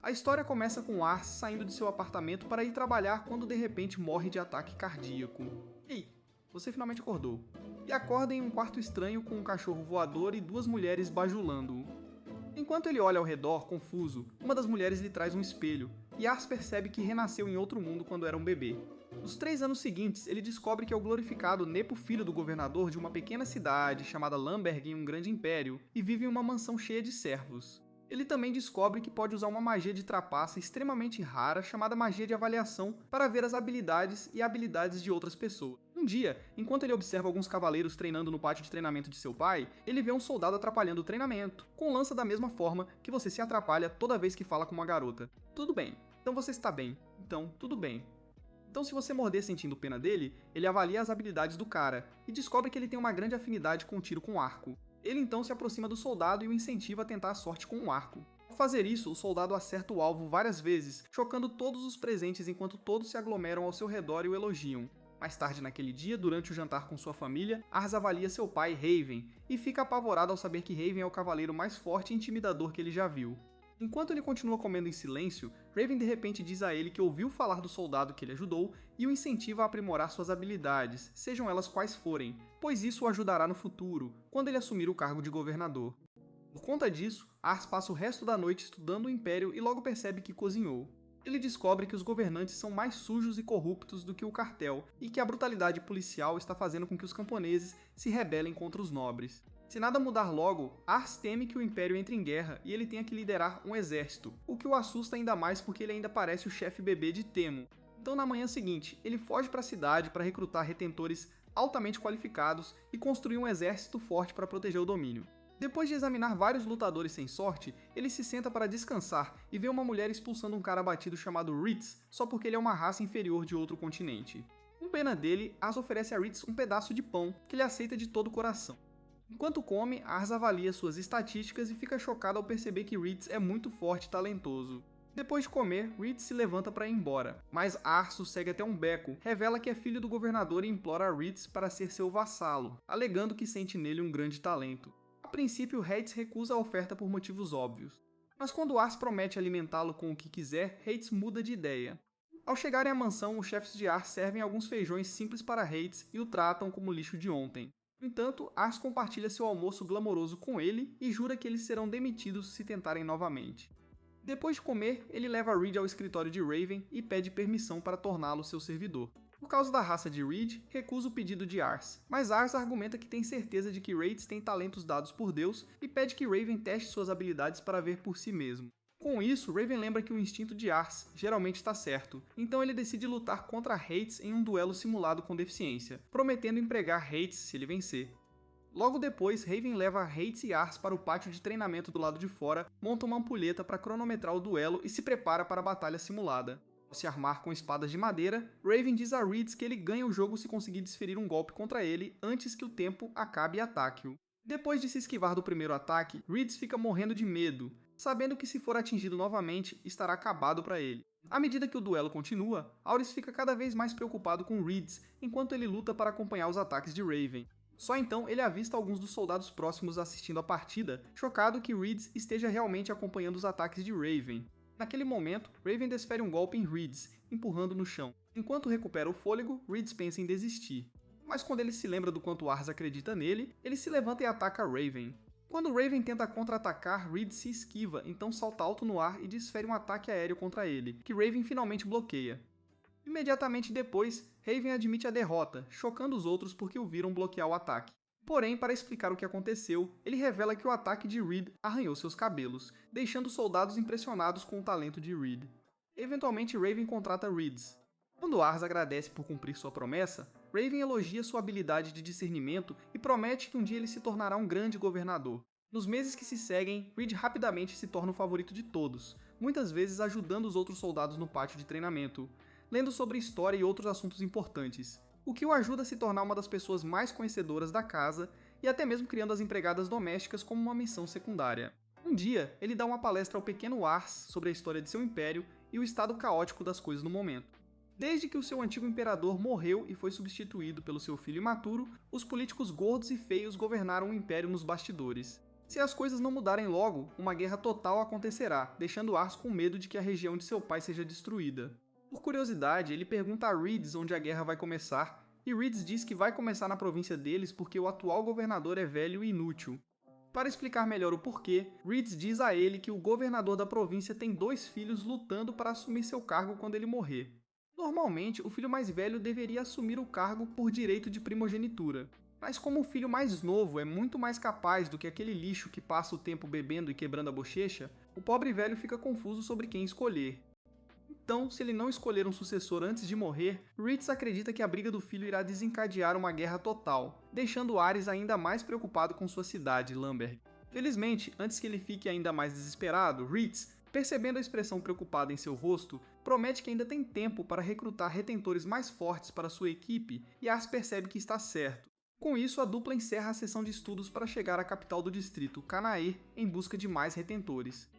A história começa com Ars saindo de seu apartamento para ir trabalhar quando de repente morre de ataque cardíaco. Ei, você finalmente acordou. E acorda em um quarto estranho com um cachorro voador e duas mulheres bajulando-o. Enquanto ele olha ao redor, confuso, uma das mulheres lhe traz um espelho, e Ars percebe que renasceu em outro mundo quando era um bebê. Nos 3 anos seguintes, ele descobre que é o glorificado Nepo, filho do governador de uma pequena cidade chamada Lamberg em um grande império, e vive em uma mansão cheia de servos. Ele também descobre que pode usar uma magia de trapaça extremamente rara chamada magia de avaliação para ver as habilidades e habilidades de outras pessoas. Um dia, enquanto ele observa alguns cavaleiros treinando no pátio de treinamento de seu pai, ele vê um soldado atrapalhando o treinamento, com lança da mesma forma que você se atrapalha toda vez que fala com uma garota. Tudo bem, então você está bem, então tudo bem. Então se você morder sentindo pena dele, ele avalia as habilidades do cara, e descobre que ele tem uma grande afinidade com tiro com arco. Ele então se aproxima do soldado e o incentiva a tentar a sorte com um arco. Ao fazer isso, o soldado acerta o alvo várias vezes, chocando todos os presentes enquanto todos se aglomeram ao seu redor e o elogiam. Mais tarde naquele dia, durante o jantar com sua família, Ars avalia seu pai, Raven, e fica apavorado ao saber que Raven é o cavaleiro mais forte e intimidador que ele já viu. Enquanto ele continua comendo em silêncio, Raven de repente diz a ele que ouviu falar do soldado que ele ajudou e o incentiva a aprimorar suas habilidades, sejam elas quais forem, pois isso o ajudará no futuro, quando ele assumir o cargo de governador. Por conta disso, Ars passa o resto da noite estudando o Império e logo percebe que cozinhou. Ele descobre que os governantes são mais sujos e corruptos do que o cartel e que a brutalidade policial está fazendo com que os camponeses se rebelem contra os nobres. Se nada mudar logo, Ars teme que o Império entre em guerra e ele tenha que liderar um exército, o que o assusta ainda mais porque ele ainda parece o chefe bebê de Temo. Então na manhã seguinte, ele foge para a cidade para recrutar retentores altamente qualificados e construir um exército forte para proteger o domínio. Depois de examinar vários lutadores sem sorte, ele se senta para descansar e vê uma mulher expulsando um cara abatido chamado Ritz só porque ele é uma raça inferior de outro continente. Com pena dele, Ars oferece a Ritz um pedaço de pão, que ele aceita de todo o coração. Enquanto come, Ars avalia suas estatísticas e fica chocado ao perceber que Ritz é muito forte e talentoso. Depois de comer, Ritz se levanta para ir embora, mas Ars o segue até um beco, revela que é filho do governador e implora a Ritz para ser seu vassalo, alegando que sente nele um grande talento. A princípio, Ritz recusa a oferta por motivos óbvios. Mas quando Ars promete alimentá-lo com o que quiser, Ritz muda de ideia. Ao chegarem à mansão, os chefes de Ars servem alguns feijões simples para Ritz e o tratam como lixo de ontem. No entanto, Ars compartilha seu almoço glamouroso com ele e jura que eles serão demitidos se tentarem novamente. Depois de comer, ele leva Reed ao escritório de Raven e pede permissão para torná-lo seu servidor. Por causa da raça de Reed, recusa o pedido de Ars, mas Ars argumenta que tem certeza de que Raids tem talentos dados por Deus e pede que Raven teste suas habilidades para ver por si mesmo. Com isso, Raven lembra que o instinto de Ars geralmente está certo, então ele decide lutar contra Hades em um duelo simulado com deficiência, prometendo empregar Hades se ele vencer. Logo depois, Raven leva Hades e Ars para o pátio de treinamento do lado de fora, monta uma ampulheta para cronometrar o duelo e se prepara para a batalha simulada. Ao se armar com espadas de madeira, Raven diz a Reed que ele ganha o jogo se conseguir desferir um golpe contra ele antes que o tempo acabe e ataque-o. Depois de se esquivar do primeiro ataque, Reed fica morrendo de medo, sabendo que se for atingido novamente, estará acabado para ele. À medida que o duelo continua, Auris fica cada vez mais preocupado com Reed, enquanto ele luta para acompanhar os ataques de Raven. Só então ele avista alguns dos soldados próximos assistindo a partida, chocado que Reed esteja realmente acompanhando os ataques de Raven. Naquele momento, Raven desfere um golpe em Reed, empurrando no chão. Enquanto recupera o fôlego, Reed pensa em desistir. Mas quando ele se lembra do quanto Ars acredita nele, ele se levanta e ataca Raven. Quando Raven tenta contra-atacar, Reed se esquiva, então salta alto no ar e desfere um ataque aéreo contra ele, que Raven finalmente bloqueia. Imediatamente depois, Raven admite a derrota, chocando os outros porque o viram bloquear o ataque. Porém, para explicar o que aconteceu, ele revela que o ataque de Reed arranhou seus cabelos, deixando os soldados impressionados com o talento de Reed. Eventualmente, Raven contrata Reed. Quando Ars agradece por cumprir sua promessa, Raven elogia sua habilidade de discernimento e promete que um dia ele se tornará um grande governador. Nos meses que se seguem, Reed rapidamente se torna o favorito de todos, muitas vezes ajudando os outros soldados no pátio de treinamento, lendo sobre história e outros assuntos importantes, o que o ajuda a se tornar uma das pessoas mais conhecedoras da casa e até mesmo criando as empregadas domésticas como uma missão secundária. Um dia, ele dá uma palestra ao pequeno Ars sobre a história de seu império e o estado caótico das coisas no momento. Desde que o seu antigo imperador morreu e foi substituído pelo seu filho imaturo, os políticos gordos e feios governaram o império nos bastidores. Se as coisas não mudarem logo, uma guerra total acontecerá, deixando Ars com medo de que a região de seu pai seja destruída. Por curiosidade, ele pergunta a Reeds onde a guerra vai começar, e Reeds diz que vai começar na província deles porque o atual governador é velho e inútil. Para explicar melhor o porquê, Reeds diz a ele que o governador da província tem 2 filhos lutando para assumir seu cargo quando ele morrer. Normalmente, o filho mais velho deveria assumir o cargo por direito de primogenitura. Mas como o filho mais novo é muito mais capaz do que aquele lixo que passa o tempo bebendo e quebrando a bochecha, o pobre velho fica confuso sobre quem escolher. Então, se ele não escolher um sucessor antes de morrer, Reeds acredita que a briga do filho irá desencadear uma guerra total, deixando Ares ainda mais preocupado com sua cidade, Lamberg. Felizmente, antes que ele fique ainda mais desesperado, Reeds, percebendo a expressão preocupada em seu rosto, promete que ainda tem tempo para recrutar retentores mais fortes para sua equipe e Ars percebe que está certo. Com isso, a dupla encerra a sessão de estudos para chegar à capital do distrito, Canaê, em busca de mais retentores.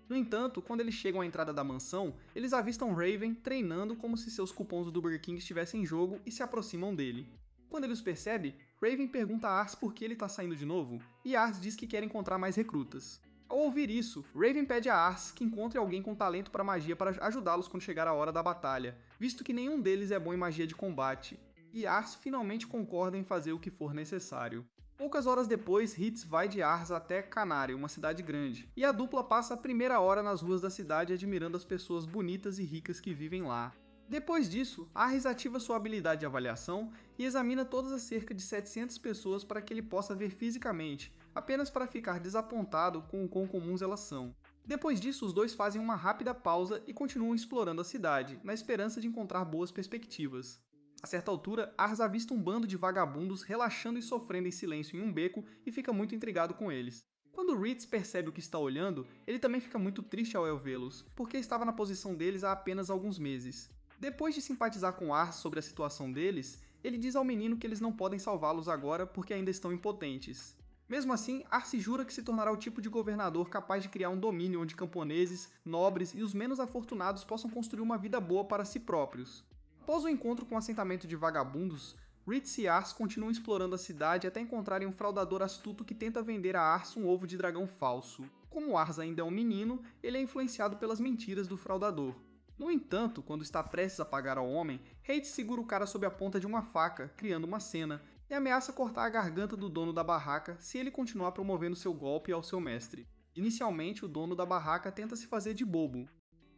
No entanto, quando eles chegam à entrada da mansão, eles avistam Raven treinando como se seus cupons do Burger King estivessem em jogo e se aproximam dele. Quando ele os percebe, Raven pergunta a Ars por que ele está saindo de novo, e Ars diz que quer encontrar mais recrutas. Ao ouvir isso, Raven pede a Ars que encontre alguém com talento para magia para ajudá-los quando chegar a hora da batalha, visto que nenhum deles é bom em magia de combate, e Ars finalmente concorda em fazer o que for necessário. Poucas horas depois, Hitz vai de Ars até Canary, uma cidade grande, e a dupla passa a primeira hora nas ruas da cidade admirando as pessoas bonitas e ricas que vivem lá. Depois disso, Ars ativa sua habilidade de avaliação e examina todas as cerca de 700 pessoas para que ele possa ver fisicamente, apenas para ficar desapontado com o quão comuns elas são. Depois disso, os dois fazem uma rápida pausa e continuam explorando a cidade, na esperança de encontrar boas perspectivas. A certa altura, Ars avista um bando de vagabundos relaxando e sofrendo em silêncio em um beco e fica muito intrigado com eles. Quando Reeds percebe o que está olhando, ele também fica muito triste ao vê-los, porque estava na posição deles há apenas alguns meses. Depois de simpatizar com Ars sobre a situação deles, ele diz ao menino que eles não podem salvá-los agora porque ainda estão impotentes. Mesmo assim, Ars jura que se tornará o tipo de governador capaz de criar um domínio onde camponeses, nobres e os menos afortunados possam construir uma vida boa para si próprios. Após o encontro com o assentamento de vagabundos, Reeds e Ars continuam explorando a cidade até encontrarem um fraudador astuto que tenta vender a Ars um ovo de dragão falso. Como Ars ainda é um menino, ele é influenciado pelas mentiras do fraudador. No entanto, quando está prestes a pagar ao homem, Reeds segura o cara sob a ponta de uma faca, criando uma cena, e ameaça cortar a garganta do dono da barraca se ele continuar promovendo seu golpe ao seu mestre. Inicialmente, o dono da barraca tenta se fazer de bobo,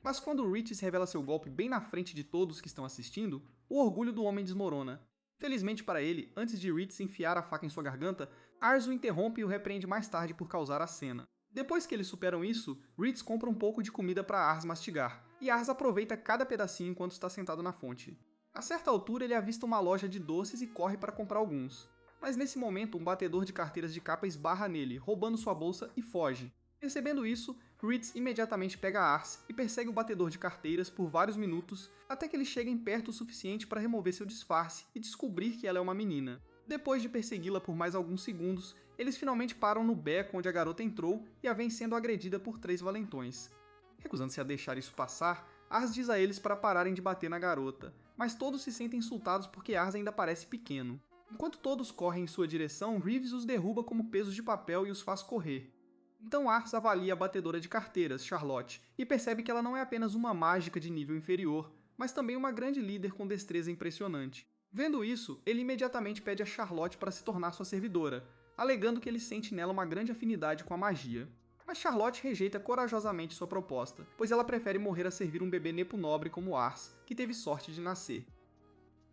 mas quando Reeds revela seu golpe bem na frente de todos que estão assistindo, o orgulho do homem desmorona. Felizmente para ele, antes de Reeds enfiar a faca em sua garganta, Ars o interrompe e o repreende mais tarde por causar a cena. Depois que eles superam isso, Reeds compra um pouco de comida para Ars mastigar, e Ars aproveita cada pedacinho enquanto está sentado na fonte. A certa altura ele avista uma loja de doces e corre para comprar alguns. Mas nesse momento um batedor de carteiras de capa esbarra nele, roubando sua bolsa e foge. Percebendo isso, Reeds imediatamente pega Ars e persegue o batedor de carteiras por vários minutos até que eles cheguem perto o suficiente para remover seu disfarce e descobrir que ela é uma menina. Depois de persegui-la por mais alguns segundos, eles finalmente param no beco onde a garota entrou e a vem sendo agredida por 3 valentões. Recusando-se a deixar isso passar, Ars diz a eles para pararem de bater na garota, mas todos se sentem insultados porque Ars ainda parece pequeno. Enquanto todos correm em sua direção, Reeves os derruba como pesos de papel e os faz correr. Então Ars avalia a batedora de carteiras, Charlotte, e percebe que ela não é apenas uma mágica de nível inferior, mas também uma grande líder com destreza impressionante. Vendo isso, ele imediatamente pede a Charlotte para se tornar sua servidora, alegando que ele sente nela uma grande afinidade com a magia. Mas Charlotte rejeita corajosamente sua proposta, pois ela prefere morrer a servir um bebê nepo nobre como Ars, que teve sorte de nascer.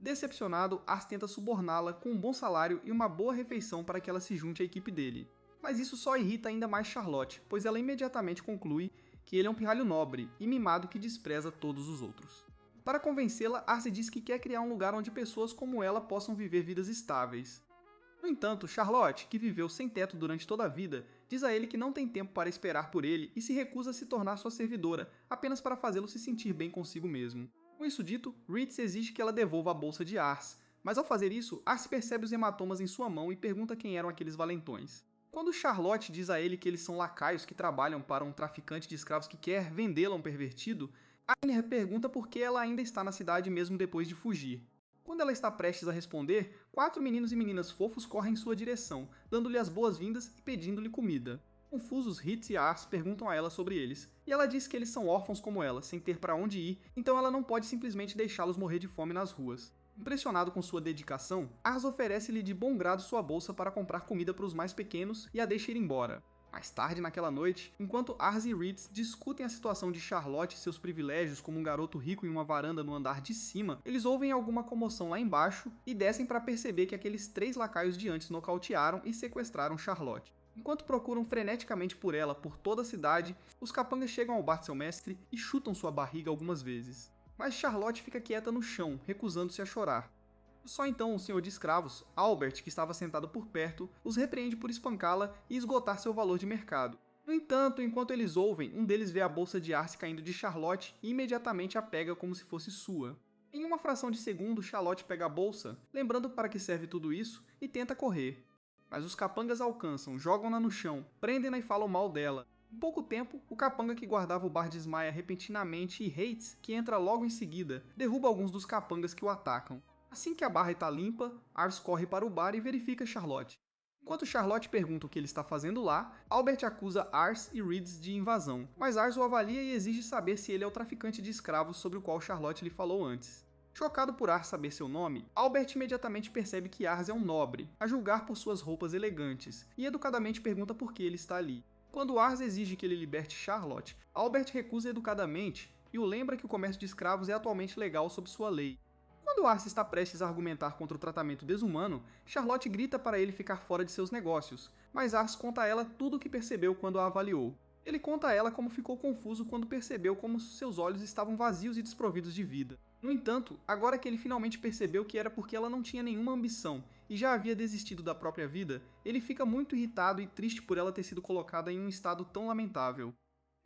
Decepcionado, Ars tenta suborná-la com um bom salário e uma boa refeição para que ela se junte à equipe dele. Mas isso só irrita ainda mais Charlotte, pois ela imediatamente conclui que ele é um pirralho nobre e mimado que despreza todos os outros. Para convencê-la, Arce diz que quer criar um lugar onde pessoas como ela possam viver vidas estáveis. No entanto, Charlotte, que viveu sem teto durante toda a vida, diz a ele que não tem tempo para esperar por ele e se recusa a se tornar sua servidora, apenas para fazê-lo se sentir bem consigo mesmo. Com isso dito, Reeds exige que ela devolva a bolsa de Ars, mas ao fazer isso, Arce percebe os hematomas em sua mão e pergunta quem eram aqueles valentões. Quando Charlotte diz a ele que eles são lacaios que trabalham para um traficante de escravos que quer vendê-la a um pervertido, Ainer pergunta por que ela ainda está na cidade mesmo depois de fugir. Quando ela está prestes a responder, 4 meninos e meninas fofos correm em sua direção, dando-lhe as boas-vindas e pedindo-lhe comida. Confusos, Ritz e Ars perguntam a ela sobre eles, e ela diz que eles são órfãos como ela, sem ter para onde ir, então ela não pode simplesmente deixá-los morrer de fome nas ruas. Impressionado com sua dedicação, Ars oferece-lhe de bom grado sua bolsa para comprar comida para os mais pequenos e a deixa ir embora. Mais tarde naquela noite, enquanto Ars e Ritz discutem a situação de Charlotte e seus privilégios como um garoto rico em uma varanda no andar de cima, eles ouvem alguma comoção lá embaixo e descem para perceber que aqueles 3 lacaios de antes nocautearam e sequestraram Charlotte. Enquanto procuram freneticamente por ela por toda a cidade, os capangas chegam ao bar de seu mestre e chutam sua barriga algumas vezes. Mas Charlotte fica quieta no chão, recusando-se a chorar. Só então o senhor de escravos, Albert, que estava sentado por perto, os repreende por espancá-la e esgotar seu valor de mercado. No entanto, enquanto eles ouvem, um deles vê a bolsa de Arce caindo de Charlotte e imediatamente a pega como se fosse sua. Em uma fração de segundo, Charlotte pega a bolsa, lembrando para que serve tudo isso, e tenta correr. Mas os capangas alcançam, jogam-na no chão, prendem-na e falam mal dela. Em pouco tempo, o capanga que guardava o bar desmaia repentinamente e Hates, que entra logo em seguida, derruba alguns dos capangas que o atacam. Assim que a barra está limpa, Ars corre para o bar e verifica Charlotte. Enquanto Charlotte pergunta o que ele está fazendo lá, Albert acusa Ars e Reeds de invasão, mas Ars o avalia e exige saber se ele é o traficante de escravos sobre o qual Charlotte lhe falou antes. Chocado por Ars saber seu nome, Albert imediatamente percebe que Ars é um nobre, a julgar por suas roupas elegantes, e educadamente pergunta por que ele está ali. Quando Ars exige que ele liberte Charlotte, Albert recusa educadamente e o lembra que o comércio de escravos é atualmente legal sob sua lei. Quando Ars está prestes a argumentar contra o tratamento desumano, Charlotte grita para ele ficar fora de seus negócios, mas Ars conta a ela tudo o que percebeu quando a avaliou. Ele conta a ela como ficou confuso quando percebeu como seus olhos estavam vazios e desprovidos de vida. No entanto, agora que ele finalmente percebeu que era porque ela não tinha nenhuma ambição e já havia desistido da própria vida, ele fica muito irritado e triste por ela ter sido colocada em um estado tão lamentável.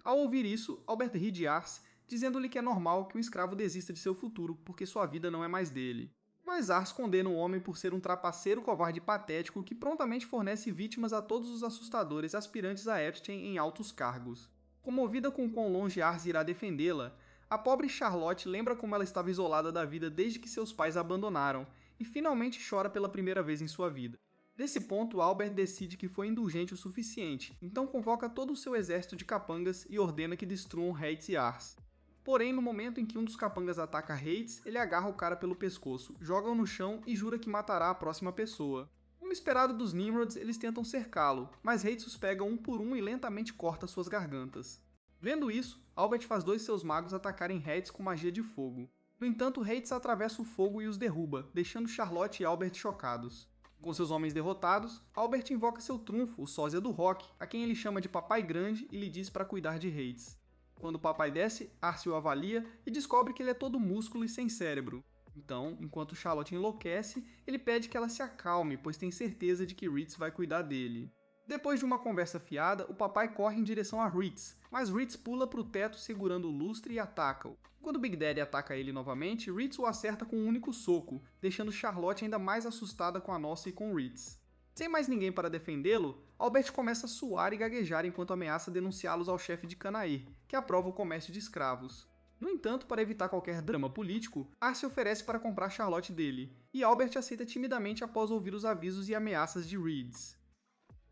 Ao ouvir isso, Albert ri de Ars, dizendo-lhe que é normal que um escravo desista de seu futuro porque sua vida não é mais dele. Mas Ars condena o homem por ser um trapaceiro covarde e patético que prontamente fornece vítimas a todos os assustadores aspirantes a Epstein em altos cargos. Comovida com quão longe Ars irá defendê-la, a pobre Charlotte lembra como ela estava isolada da vida desde que seus pais a abandonaram, e finalmente chora pela primeira vez em sua vida. Nesse ponto, Albert decide que foi indulgente o suficiente, então convoca todo o seu exército de capangas e ordena que destruam Hates e Ars. Porém, no momento em que um dos capangas ataca Hates, ele agarra o cara pelo pescoço, joga-o no chão e jura que matará a próxima pessoa. Como esperado dos Nimrods, eles tentam cercá-lo, mas Hates os pega um por um e lentamente corta suas gargantas. Vendo isso, Albert faz 2 de seus magos atacarem Hates com magia de fogo. No entanto, Hates atravessa o fogo e os derruba, deixando Charlotte e Albert chocados. Com seus homens derrotados, Albert invoca seu trunfo, o sósia do rock, a quem ele chama de Papai Grande e lhe diz para cuidar de Hates. Quando o papai desce, Arce o avalia e descobre que ele é todo músculo e sem cérebro. Então, enquanto Charlotte enlouquece, ele pede que ela se acalme, pois tem certeza de que Ritz vai cuidar dele. Depois de uma conversa fiada, o papai corre em direção a Ritz, mas Ritz pula para o teto segurando o lustre e ataca-o. Quando Big Daddy ataca ele novamente, Ritz o acerta com um único soco, deixando Charlotte ainda mais assustada com a nossa e com Ritz. Sem mais ninguém para defendê-lo, Albert começa a suar e gaguejar enquanto ameaça denunciá-los ao chefe de Canair, que aprova o comércio de escravos. No entanto, para evitar qualquer drama político, Arce oferece para comprar Charlotte dele, e Albert aceita timidamente após ouvir os avisos e ameaças de Reeds.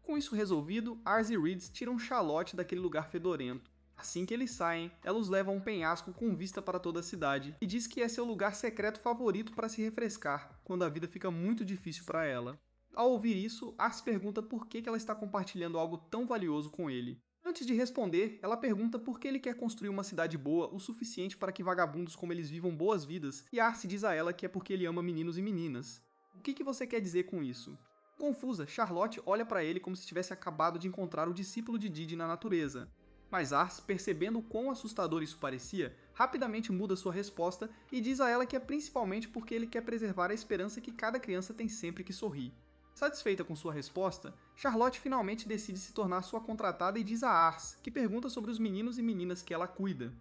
Com isso resolvido, Ars e Reeds tiram Charlotte daquele lugar fedorento. Assim que eles saem, ela os leva a um penhasco com vista para toda a cidade e diz que é seu lugar secreto favorito para se refrescar, quando a vida fica muito difícil para ela. Ao ouvir isso, Ars pergunta por que ela está compartilhando algo tão valioso com ele. Antes de responder, ela pergunta por que ele quer construir uma cidade boa o suficiente para que vagabundos como eles vivam boas vidas, e Ars diz a ela que é porque ele ama meninos e meninas. O que você quer dizer com isso? Confusa, Charlotte olha para ele como se tivesse acabado de encontrar o discípulo de Didi na natureza. Mas Ars, percebendo quão assustador isso parecia, rapidamente muda sua resposta e diz a ela que é principalmente porque ele quer preservar a esperança que cada criança tem sempre que sorri. Satisfeita com sua resposta, Charlotte finalmente decide se tornar sua contratada e diz a Ars, que pergunta sobre os meninos e meninas que ela cuida,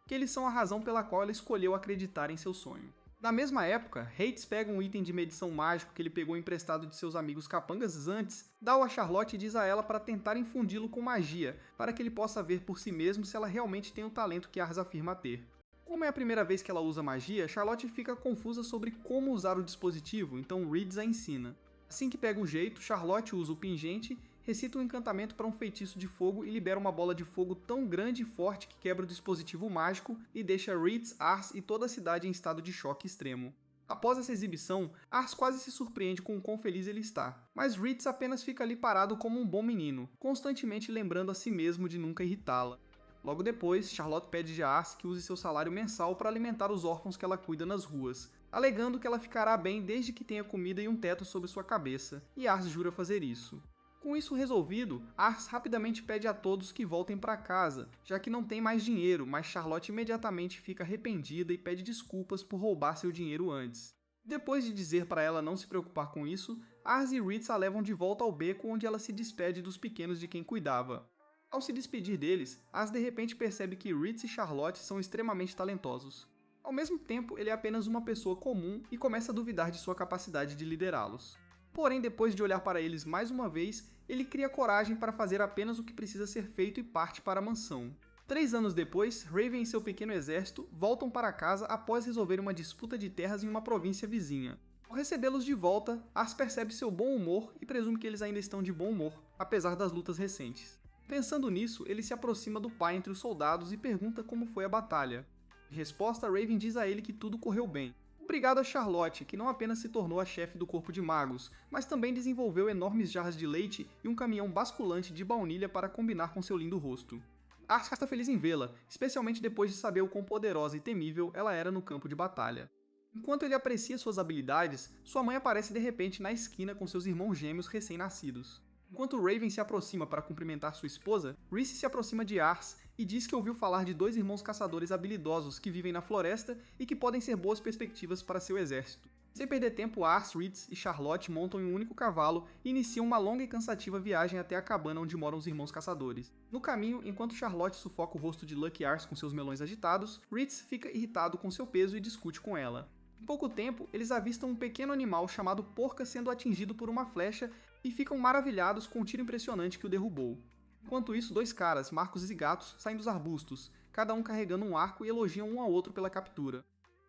que eles são a razão pela qual ela escolheu acreditar em seu sonho. Na mesma época, Hates pega um item de medição mágico que ele pegou emprestado de seus amigos capangas antes, dá-o a Charlotte e diz a ela para tentar infundi-lo com magia, para que ele possa ver por si mesmo se ela realmente tem o talento que Ars afirma ter. Como é a primeira vez que ela usa magia, Charlotte fica confusa sobre como usar o dispositivo, então Reeds a ensina. Assim que pega o jeito, Charlotte usa o pingente recita um encantamento para um feitiço de fogo e libera uma bola de fogo tão grande e forte que quebra o dispositivo mágico e deixa Ritz, Ars e toda a cidade em estado de choque extremo. Após essa exibição, Ars quase se surpreende com o quão feliz ele está, mas Ritz apenas fica ali parado como um bom menino, constantemente lembrando a si mesmo de nunca irritá-la. Logo depois, Charlotte pede de Ars que use seu salário mensal para alimentar os órfãos que ela cuida nas ruas, alegando que ela ficará bem desde que tenha comida e um teto sobre sua cabeça, e Ars jura fazer isso. Com isso resolvido, Ars rapidamente pede a todos que voltem para casa, já que não tem mais dinheiro, mas Charlotte imediatamente fica arrependida e pede desculpas por roubar seu dinheiro antes. Depois de dizer para ela não se preocupar com isso, Ars e Ritz a levam de volta ao beco onde ela se despede dos pequenos de quem cuidava. Ao se despedir deles, Ars de repente percebe que Ritz e Charlotte são extremamente talentosos. Ao mesmo tempo, ele é apenas uma pessoa comum e começa a duvidar de sua capacidade de liderá-los. Porém, depois de olhar para eles mais uma vez, ele cria coragem para fazer apenas o que precisa ser feito e parte para a mansão. 3 anos depois, Raven e seu pequeno exército voltam para casa após resolver uma disputa de terras em uma província vizinha. Ao recebê-los de volta, Ars percebe seu bom humor e presume que eles ainda estão de bom humor, apesar das lutas recentes. Pensando nisso, ele se aproxima do pai entre os soldados e pergunta como foi a batalha. Em resposta, Raven diz a ele que tudo correu bem. Obrigado a Charlotte, que não apenas se tornou a chefe do corpo de magos, mas também desenvolveu enormes jarras de leite e um caminhão basculante de baunilha para combinar com seu lindo rosto. Ars está feliz em vê-la, especialmente depois de saber o quão poderosa e temível ela era no campo de batalha. Enquanto ele aprecia suas habilidades, sua mãe aparece de repente na esquina com seus irmãos gêmeos recém-nascidos. Enquanto Raven se aproxima para cumprimentar sua esposa, Reese se aproxima de Ars e diz que ouviu falar de 2 irmãos caçadores habilidosos que vivem na floresta e que podem ser boas perspectivas para seu exército. Sem perder tempo, Ars, Ritz e Charlotte montam em um único cavalo e iniciam uma longa e cansativa viagem até a cabana onde moram os irmãos caçadores. No caminho, enquanto Charlotte sufoca o rosto de Lucky Ars com seus melões agitados, Ritz fica irritado com seu peso e discute com ela. Em pouco tempo, eles avistam um pequeno animal chamado Porca sendo atingido por uma flecha e ficam maravilhados com o tiro impressionante que o derrubou. Enquanto isso, 2 caras, Marcos e Gatos, saem dos arbustos, cada um carregando um arco e elogiam um ao outro pela captura.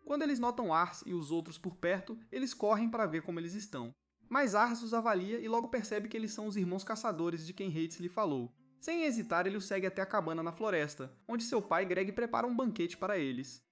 Quando eles notam Ars e os outros por perto, eles correm para ver como eles estão. Mas Ars os avalia e logo percebe que eles são os irmãos caçadores de quem Hates lhe falou. Sem hesitar, ele os segue até a cabana na floresta, onde seu pai Greg prepara um banquete para eles.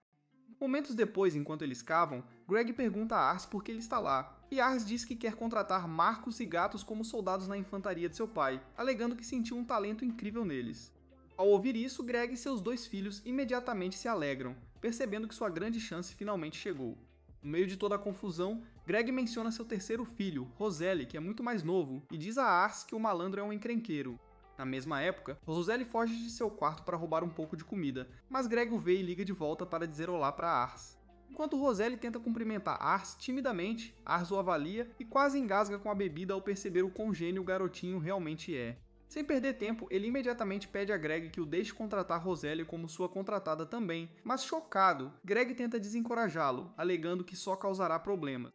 Momentos depois, enquanto eles cavam, Greg pergunta a Ars por que ele está lá, e Ars diz que quer contratar Marcos e Gatos como soldados na infantaria de seu pai, alegando que sentiu um talento incrível neles. Ao ouvir isso, Greg e seus 2 filhos imediatamente se alegram, percebendo que sua grande chance finalmente chegou. No meio de toda a confusão, Greg menciona seu terceiro filho, Roselle, que é muito mais novo, e diz a Ars que o malandro é um encrenqueiro. Na mesma época, Roselle foge de seu quarto para roubar um pouco de comida, mas Greg o vê e liga de volta para dizer olá para Ars. Enquanto Roselle tenta cumprimentar Ars timidamente, Ars o avalia e quase engasga com a bebida ao perceber o quão gênio o garotinho realmente é. Sem perder tempo, ele imediatamente pede a Greg que o deixe contratar Roselle como sua contratada também, mas chocado, Greg tenta desencorajá-lo, alegando que só causará problemas.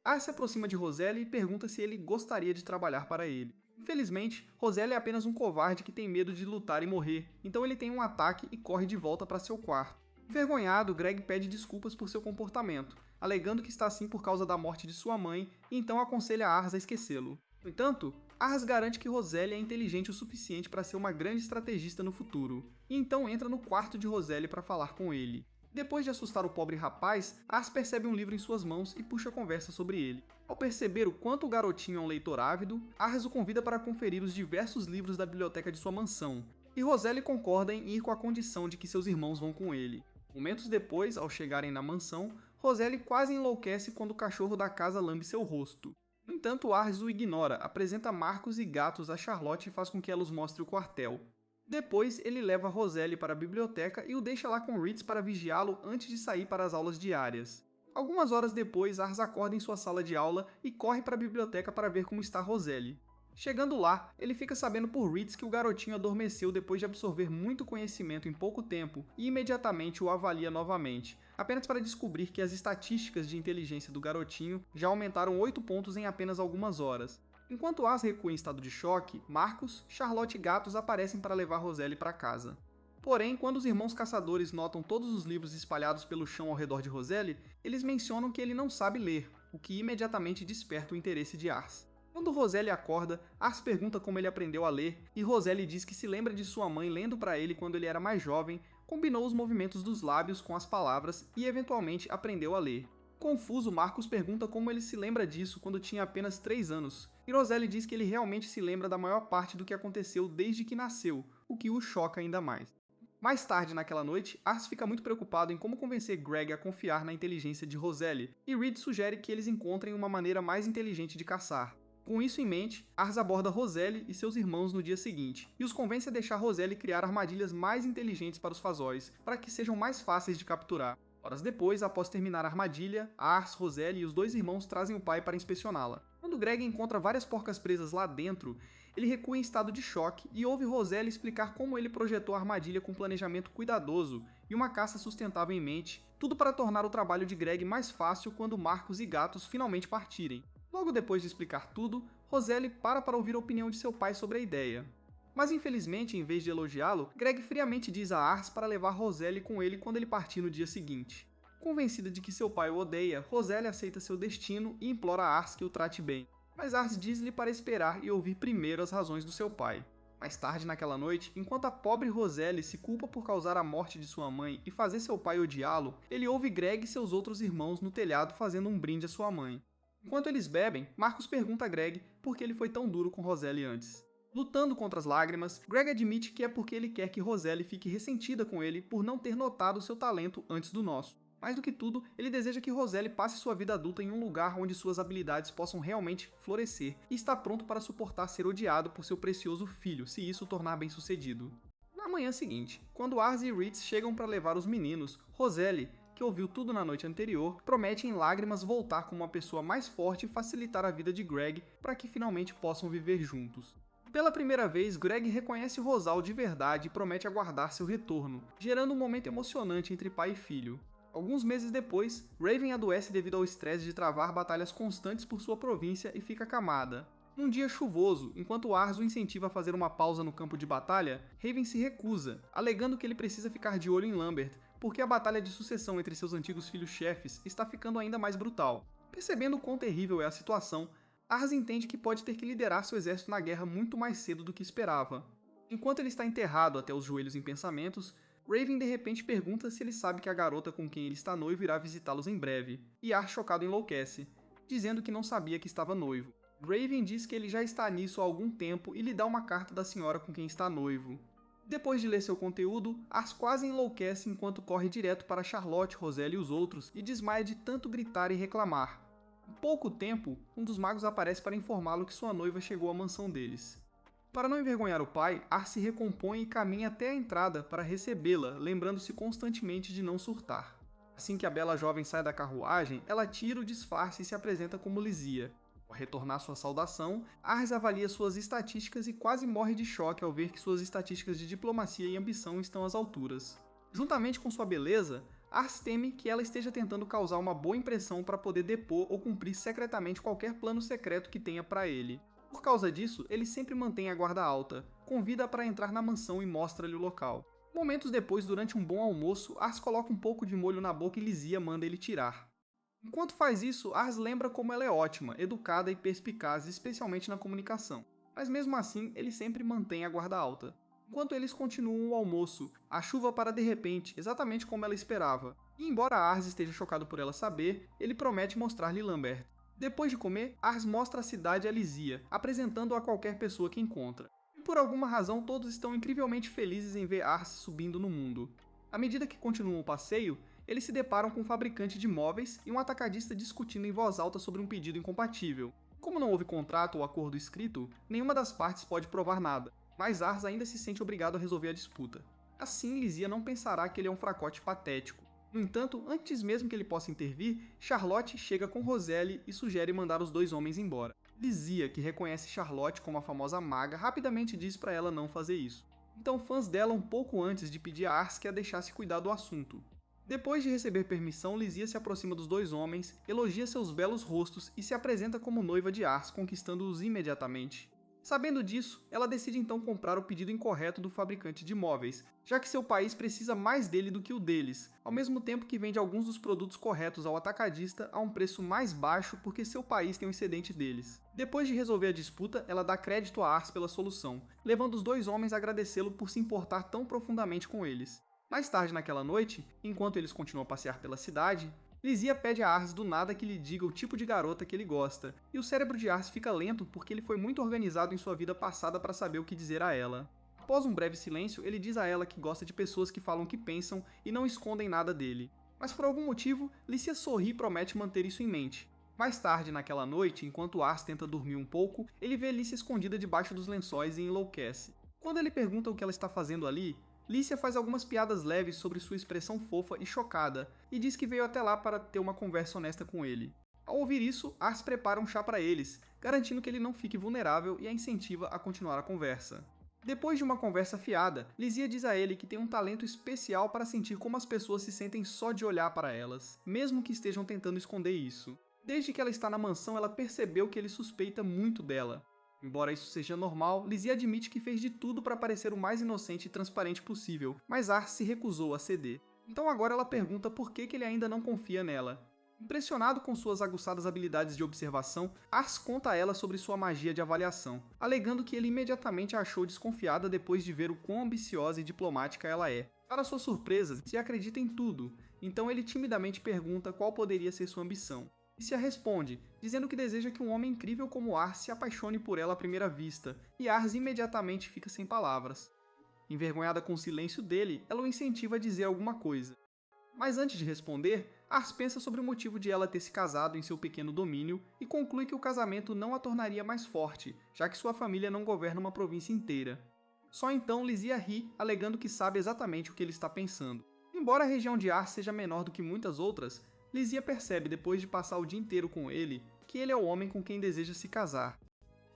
Ars se aproxima de Roselle e pergunta se ele gostaria de trabalhar para ele. Infelizmente, Roselle é apenas um covarde que tem medo de lutar e morrer, então ele tem um ataque e corre de volta para seu quarto. Envergonhado, Greg pede desculpas por seu comportamento, alegando que está assim por causa da morte de sua mãe e então aconselha Ars a esquecê-lo. No entanto, Ars garante que Roselle é inteligente o suficiente para ser uma grande estrategista no futuro, e então entra no quarto de Roselle para falar com ele. Depois de assustar o pobre rapaz, Ars percebe um livro em suas mãos e puxa a conversa sobre ele. Ao perceber o quanto o garotinho é um leitor ávido, Ars o convida para conferir os diversos livros da biblioteca de sua mansão, e Roselle concorda em ir com a condição de que seus irmãos vão com ele. Momentos depois, ao chegarem na mansão, Roselle quase enlouquece quando o cachorro da casa lambe seu rosto. No entanto, Ars o ignora, apresenta Marcos e Gatos a Charlotte e faz com que ela os mostre o quartel. Depois, ele leva Roselle para a biblioteca e o deixa lá com Ritz para vigiá-lo antes de sair para as aulas diárias. Algumas horas depois, Ars acorda em sua sala de aula e corre para a biblioteca para ver como está Roselle. Chegando lá, ele fica sabendo por Ritz que o garotinho adormeceu depois de absorver muito conhecimento em pouco tempo e imediatamente o avalia novamente, apenas para descobrir que as estatísticas de inteligência do garotinho já aumentaram 8 pontos em apenas algumas horas. Enquanto Ars recua em estado de choque, Marcos, Charlotte e Gatos aparecem para levar Roselle para casa. Porém, quando os irmãos caçadores notam todos os livros espalhados pelo chão ao redor de Roselle, eles mencionam que ele não sabe ler, o que imediatamente desperta o interesse de Ars. Quando Rosalie acorda, Ars pergunta como ele aprendeu a ler, e Rosalie diz que se lembra de sua mãe lendo para ele quando ele era mais jovem, combinou os movimentos dos lábios com as palavras e eventualmente aprendeu a ler. Confuso, Marcus pergunta como ele se lembra disso quando tinha apenas 3 anos, e Rosalie diz que ele realmente se lembra da maior parte do que aconteceu desde que nasceu, o que o choca ainda mais. Mais tarde naquela noite, Ars fica muito preocupado em como convencer Greg a confiar na inteligência de Rosalie, e Reed sugere que eles encontrem uma maneira mais inteligente de caçar. Com isso em mente, Ars aborda Rosalie e seus irmãos no dia seguinte, e os convence a deixar Rosalie criar armadilhas mais inteligentes para os Fazóis, para que sejam mais fáceis de capturar. Horas depois, após terminar a armadilha, Ars, Rosalie e os dois irmãos trazem o pai para inspecioná-la. Quando Greg encontra várias porcas presas lá dentro, ele recua em estado de choque e ouve Rosalie explicar como ele projetou a armadilha com planejamento cuidadoso e uma caça sustentável em mente, tudo para tornar o trabalho de Greg mais fácil quando Marcus e Gatos finalmente partirem. Logo depois de explicar tudo, Rosalie para ouvir a opinião de seu pai sobre a ideia. Mas infelizmente, em vez de elogiá-lo, Greg friamente diz a Ars para levar Rosalie com ele quando ele partir no dia seguinte. Convencida de que seu pai o odeia, Rosalie aceita seu destino e implora a Ars que o trate bem. Mas Ars diz-lhe para esperar e ouvir primeiro as razões do seu pai. Mais tarde naquela noite, enquanto a pobre Rosalie se culpa por causar a morte de sua mãe e fazer seu pai odiá-lo, ele ouve Greg e seus outros irmãos no telhado fazendo um brinde à sua mãe. Enquanto eles bebem, Marcus pergunta a Greg por que ele foi tão duro com Rosalie antes. Lutando contra as lágrimas, Greg admite que é porque ele quer que Rosalie fique ressentida com ele por não ter notado seu talento antes do nosso. Mais do que tudo, ele deseja que Rosalie passe sua vida adulta em um lugar onde suas habilidades possam realmente florescer, e está pronto para suportar ser odiado por seu precioso filho, se isso o tornar bem-sucedido. Na manhã seguinte, quando Ars e Reed chegam para levar os meninos, Rosalie, que ouviu tudo na noite anterior, promete em lágrimas voltar como uma pessoa mais forte e facilitar a vida de Greg para que finalmente possam viver juntos. Pela primeira vez, Greg reconhece Rosal de verdade e promete aguardar seu retorno, gerando um momento emocionante entre pai e filho. Alguns meses depois, Raven adoece devido ao estresse de travar batalhas constantes por sua província e fica acamada. Num dia chuvoso, enquanto Ars o incentiva a fazer uma pausa no campo de batalha, Raven se recusa, alegando que ele precisa ficar de olho em Lambert, porque a batalha de sucessão entre seus antigos filhos-chefes está ficando ainda mais brutal. Percebendo o quão terrível é a situação, Ars entende que pode ter que liderar seu exército na guerra muito mais cedo do que esperava. Enquanto ele está enterrado até os joelhos em pensamentos, Raven de repente pergunta se ele sabe que a garota com quem ele está noivo irá visitá-los em breve, e Ars chocado enlouquece, dizendo que não sabia que estava noivo. Raven diz que ele já está nisso há algum tempo e lhe dá uma carta da senhora com quem está noivo. Depois de ler seu conteúdo, Ars quase enlouquece enquanto corre direto para Charlotte, Rosalie e os outros e desmaia de tanto gritar e reclamar. Em pouco tempo, um dos magos aparece para informá-lo que sua noiva chegou à mansão deles. Para não envergonhar o pai, Ars se recompõe e caminha até a entrada para recebê-la, lembrando-se constantemente de não surtar. Assim que a bela jovem sai da carruagem, ela tira o disfarce e se apresenta como Lizia. Ao retornar sua saudação, Ars avalia suas estatísticas e quase morre de choque ao ver que suas estatísticas de diplomacia e ambição estão às alturas. Juntamente com sua beleza, Ars teme que ela esteja tentando causar uma boa impressão para poder depor ou cumprir secretamente qualquer plano secreto que tenha para ele. Por causa disso, ele sempre mantém a guarda alta, convida-a para entrar na mansão e mostra-lhe o local. Momentos depois, durante um bom almoço, Ars coloca um pouco de molho na boca e Lizia manda ele tirar. Enquanto faz isso, Ars lembra como ela é ótima, educada e perspicaz, especialmente na comunicação. Mas mesmo assim, ele sempre mantém a guarda alta. Enquanto eles continuam o almoço, a chuva para de repente, exatamente como ela esperava. E embora Ars esteja chocado por ela saber, ele promete mostrar-lhe Lambert. Depois de comer, Ars mostra a cidade a Lizia, apresentando-a a qualquer pessoa que encontra. E por alguma razão, todos estão incrivelmente felizes em ver Ars subindo no mundo. À medida que continuam o passeio, eles se deparam com um fabricante de móveis e um atacadista discutindo em voz alta sobre um pedido incompatível. Como não houve contrato ou acordo escrito, nenhuma das partes pode provar nada, mas Ars ainda se sente obrigado a resolver a disputa. Assim, Lizia não pensará que ele é um fracote patético. No entanto, antes mesmo que ele possa intervir, Charlotte chega com Rosalie e sugere mandar os dois homens embora. Lizia, que reconhece Charlotte como a famosa maga, rapidamente diz para ela não fazer isso. Então fãs dela um pouco antes de pedir a Ars que a deixasse cuidar do assunto. Depois de receber permissão, Lizia se aproxima dos dois homens, elogia seus belos rostos e se apresenta como noiva de Ars, conquistando-os imediatamente. Sabendo disso, ela decide então comprar o pedido incorreto do fabricante de móveis, já que seu país precisa mais dele do que o deles, ao mesmo tempo que vende alguns dos produtos corretos ao atacadista a um preço mais baixo porque seu país tem um excedente deles. Depois de resolver a disputa, ela dá crédito a Ars pela solução, levando os dois homens a agradecê-lo por se importar tão profundamente com eles. Mais tarde naquela noite, enquanto eles continuam a passear pela cidade, Lizia pede a Ars do nada que lhe diga o tipo de garota que ele gosta, e o cérebro de Ars fica lento porque ele foi muito organizado em sua vida passada para saber o que dizer a ela. Após um breve silêncio, ele diz a ela que gosta de pessoas que falam o que pensam e não escondem nada dele. Mas por algum motivo, Lícia sorri e promete manter isso em mente. Mais tarde naquela noite, enquanto Ars tenta dormir um pouco, ele vê Lícia escondida debaixo dos lençóis e enlouquece. Quando ele pergunta o que ela está fazendo ali, Lícia faz algumas piadas leves sobre sua expressão fofa e chocada, e diz que veio até lá para ter uma conversa honesta com ele. Ao ouvir isso, Ars prepara um chá para eles, garantindo que ele não fique vulnerável e a incentiva a continuar a conversa. Depois de uma conversa fiada, Lizia diz a ele que tem um talento especial para sentir como as pessoas se sentem só de olhar para elas, mesmo que estejam tentando esconder isso. Desde que ela está na mansão, ela percebeu que ele suspeita muito dela. Embora isso seja normal, Lizzie admite que fez de tudo para parecer o mais inocente e transparente possível, mas Ars se recusou a ceder. Então agora ela pergunta por que ele ainda não confia nela. Impressionado com suas aguçadas habilidades de observação, Ars conta a ela sobre sua magia de avaliação, alegando que ele imediatamente a achou desconfiada depois de ver o quão ambiciosa e diplomática ela é. Para sua surpresa, se acredita em tudo, então ele timidamente pergunta qual poderia ser sua ambição. Lícia responde, dizendo que deseja que um homem incrível como Ars se apaixone por ela à primeira vista, e Ars imediatamente fica sem palavras. Envergonhada com o silêncio dele, ela o incentiva a dizer alguma coisa. Mas antes de responder, Ars pensa sobre o motivo de ela ter se casado em seu pequeno domínio e conclui que o casamento não a tornaria mais forte, já que sua família não governa uma província inteira. Só então Lizia ri, alegando que sabe exatamente o que ele está pensando. Embora a região de Ars seja menor do que muitas outras, Lizia percebe, depois de passar o dia inteiro com ele, que ele é o homem com quem deseja se casar.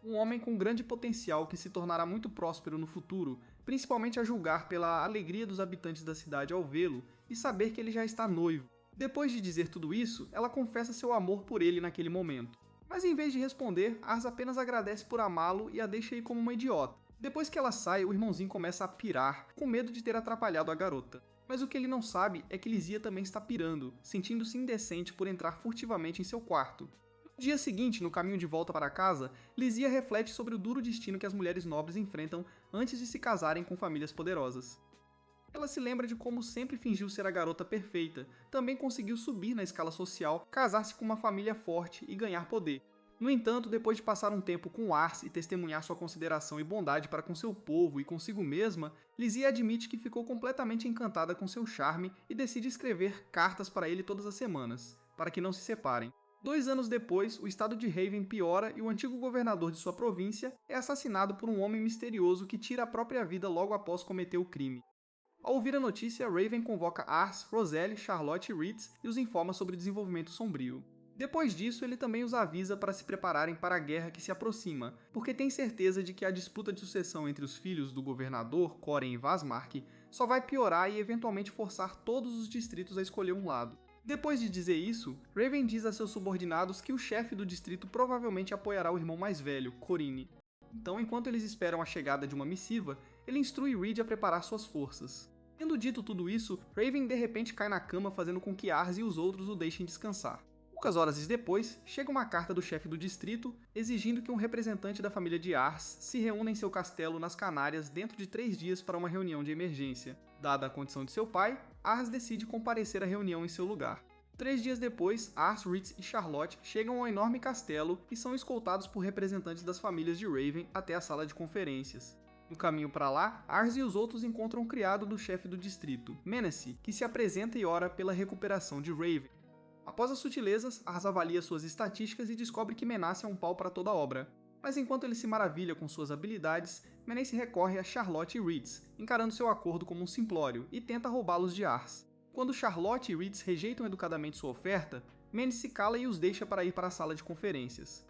Um homem com grande potencial que se tornará muito próspero no futuro, principalmente a julgar pela alegria dos habitantes da cidade ao vê-lo e saber que ele já está noivo. Depois de dizer tudo isso, ela confessa seu amor por ele naquele momento. Mas em vez de responder, Ars apenas agradece por amá-lo e a deixa ir como uma idiota. Depois que ela sai, o irmãozinho começa a pirar, com medo de ter atrapalhado a garota. Mas o que ele não sabe é que Lizia também está pirando, sentindo-se indecente por entrar furtivamente em seu quarto. No dia seguinte, no caminho de volta para casa, Lizia reflete sobre o duro destino que as mulheres nobres enfrentam antes de se casarem com famílias poderosas. Ela se lembra de como sempre fingiu ser a garota perfeita, também conseguiu subir na escala social, casar-se com uma família forte e ganhar poder. No entanto, depois de passar um tempo com Ars e testemunhar sua consideração e bondade para com seu povo e consigo mesma, Lizzie admite que ficou completamente encantada com seu charme e decide escrever cartas para ele todas as semanas, para que não se separem. 2 anos depois, o estado de Haven piora e o antigo governador de sua província é assassinado por um homem misterioso que tira a própria vida logo após cometer o crime. Ao ouvir a notícia, Raven convoca Ars, Roselle, Charlotte e Ritz e os informa sobre o desenvolvimento sombrio. Depois disso, ele também os avisa para se prepararem para a guerra que se aproxima, porque tem certeza de que a disputa de sucessão entre os filhos do governador, Coren e Vasmark, só vai piorar e eventualmente forçar todos os distritos a escolher um lado. Depois de dizer isso, Raven diz a seus subordinados que o chefe do distrito provavelmente apoiará o irmão mais velho, Corine. Então, enquanto eles esperam a chegada de uma missiva, ele instrui Reed a preparar suas forças. Tendo dito tudo isso, Raven de repente cai na cama fazendo com que Ars e os outros o deixem descansar. Poucas horas depois, chega uma carta do chefe do distrito exigindo que um representante da família de Ars se reúna em seu castelo nas Canárias dentro de 3 dias para uma reunião de emergência. Dada a condição de seu pai, Ars decide comparecer à reunião em seu lugar. 3 dias depois, Ars, Ritz e Charlotte chegam ao enorme castelo e são escoltados por representantes das famílias de Raven até a sala de conferências. No caminho para lá, Ars e os outros encontram o criado do chefe do distrito, Menace, que se apresenta e ora pela recuperação de Raven. Após as sutilezas, Ars avalia suas estatísticas e descobre que Menace é um pau para toda a obra. Mas enquanto ele se maravilha com suas habilidades, Menace recorre a Charlotte e Ritz, encarando seu acordo como um simplório, e tenta roubá-los de Ars. Quando Charlotte e Ritz rejeitam educadamente sua oferta, Menace se cala e os deixa para ir para a sala de conferências.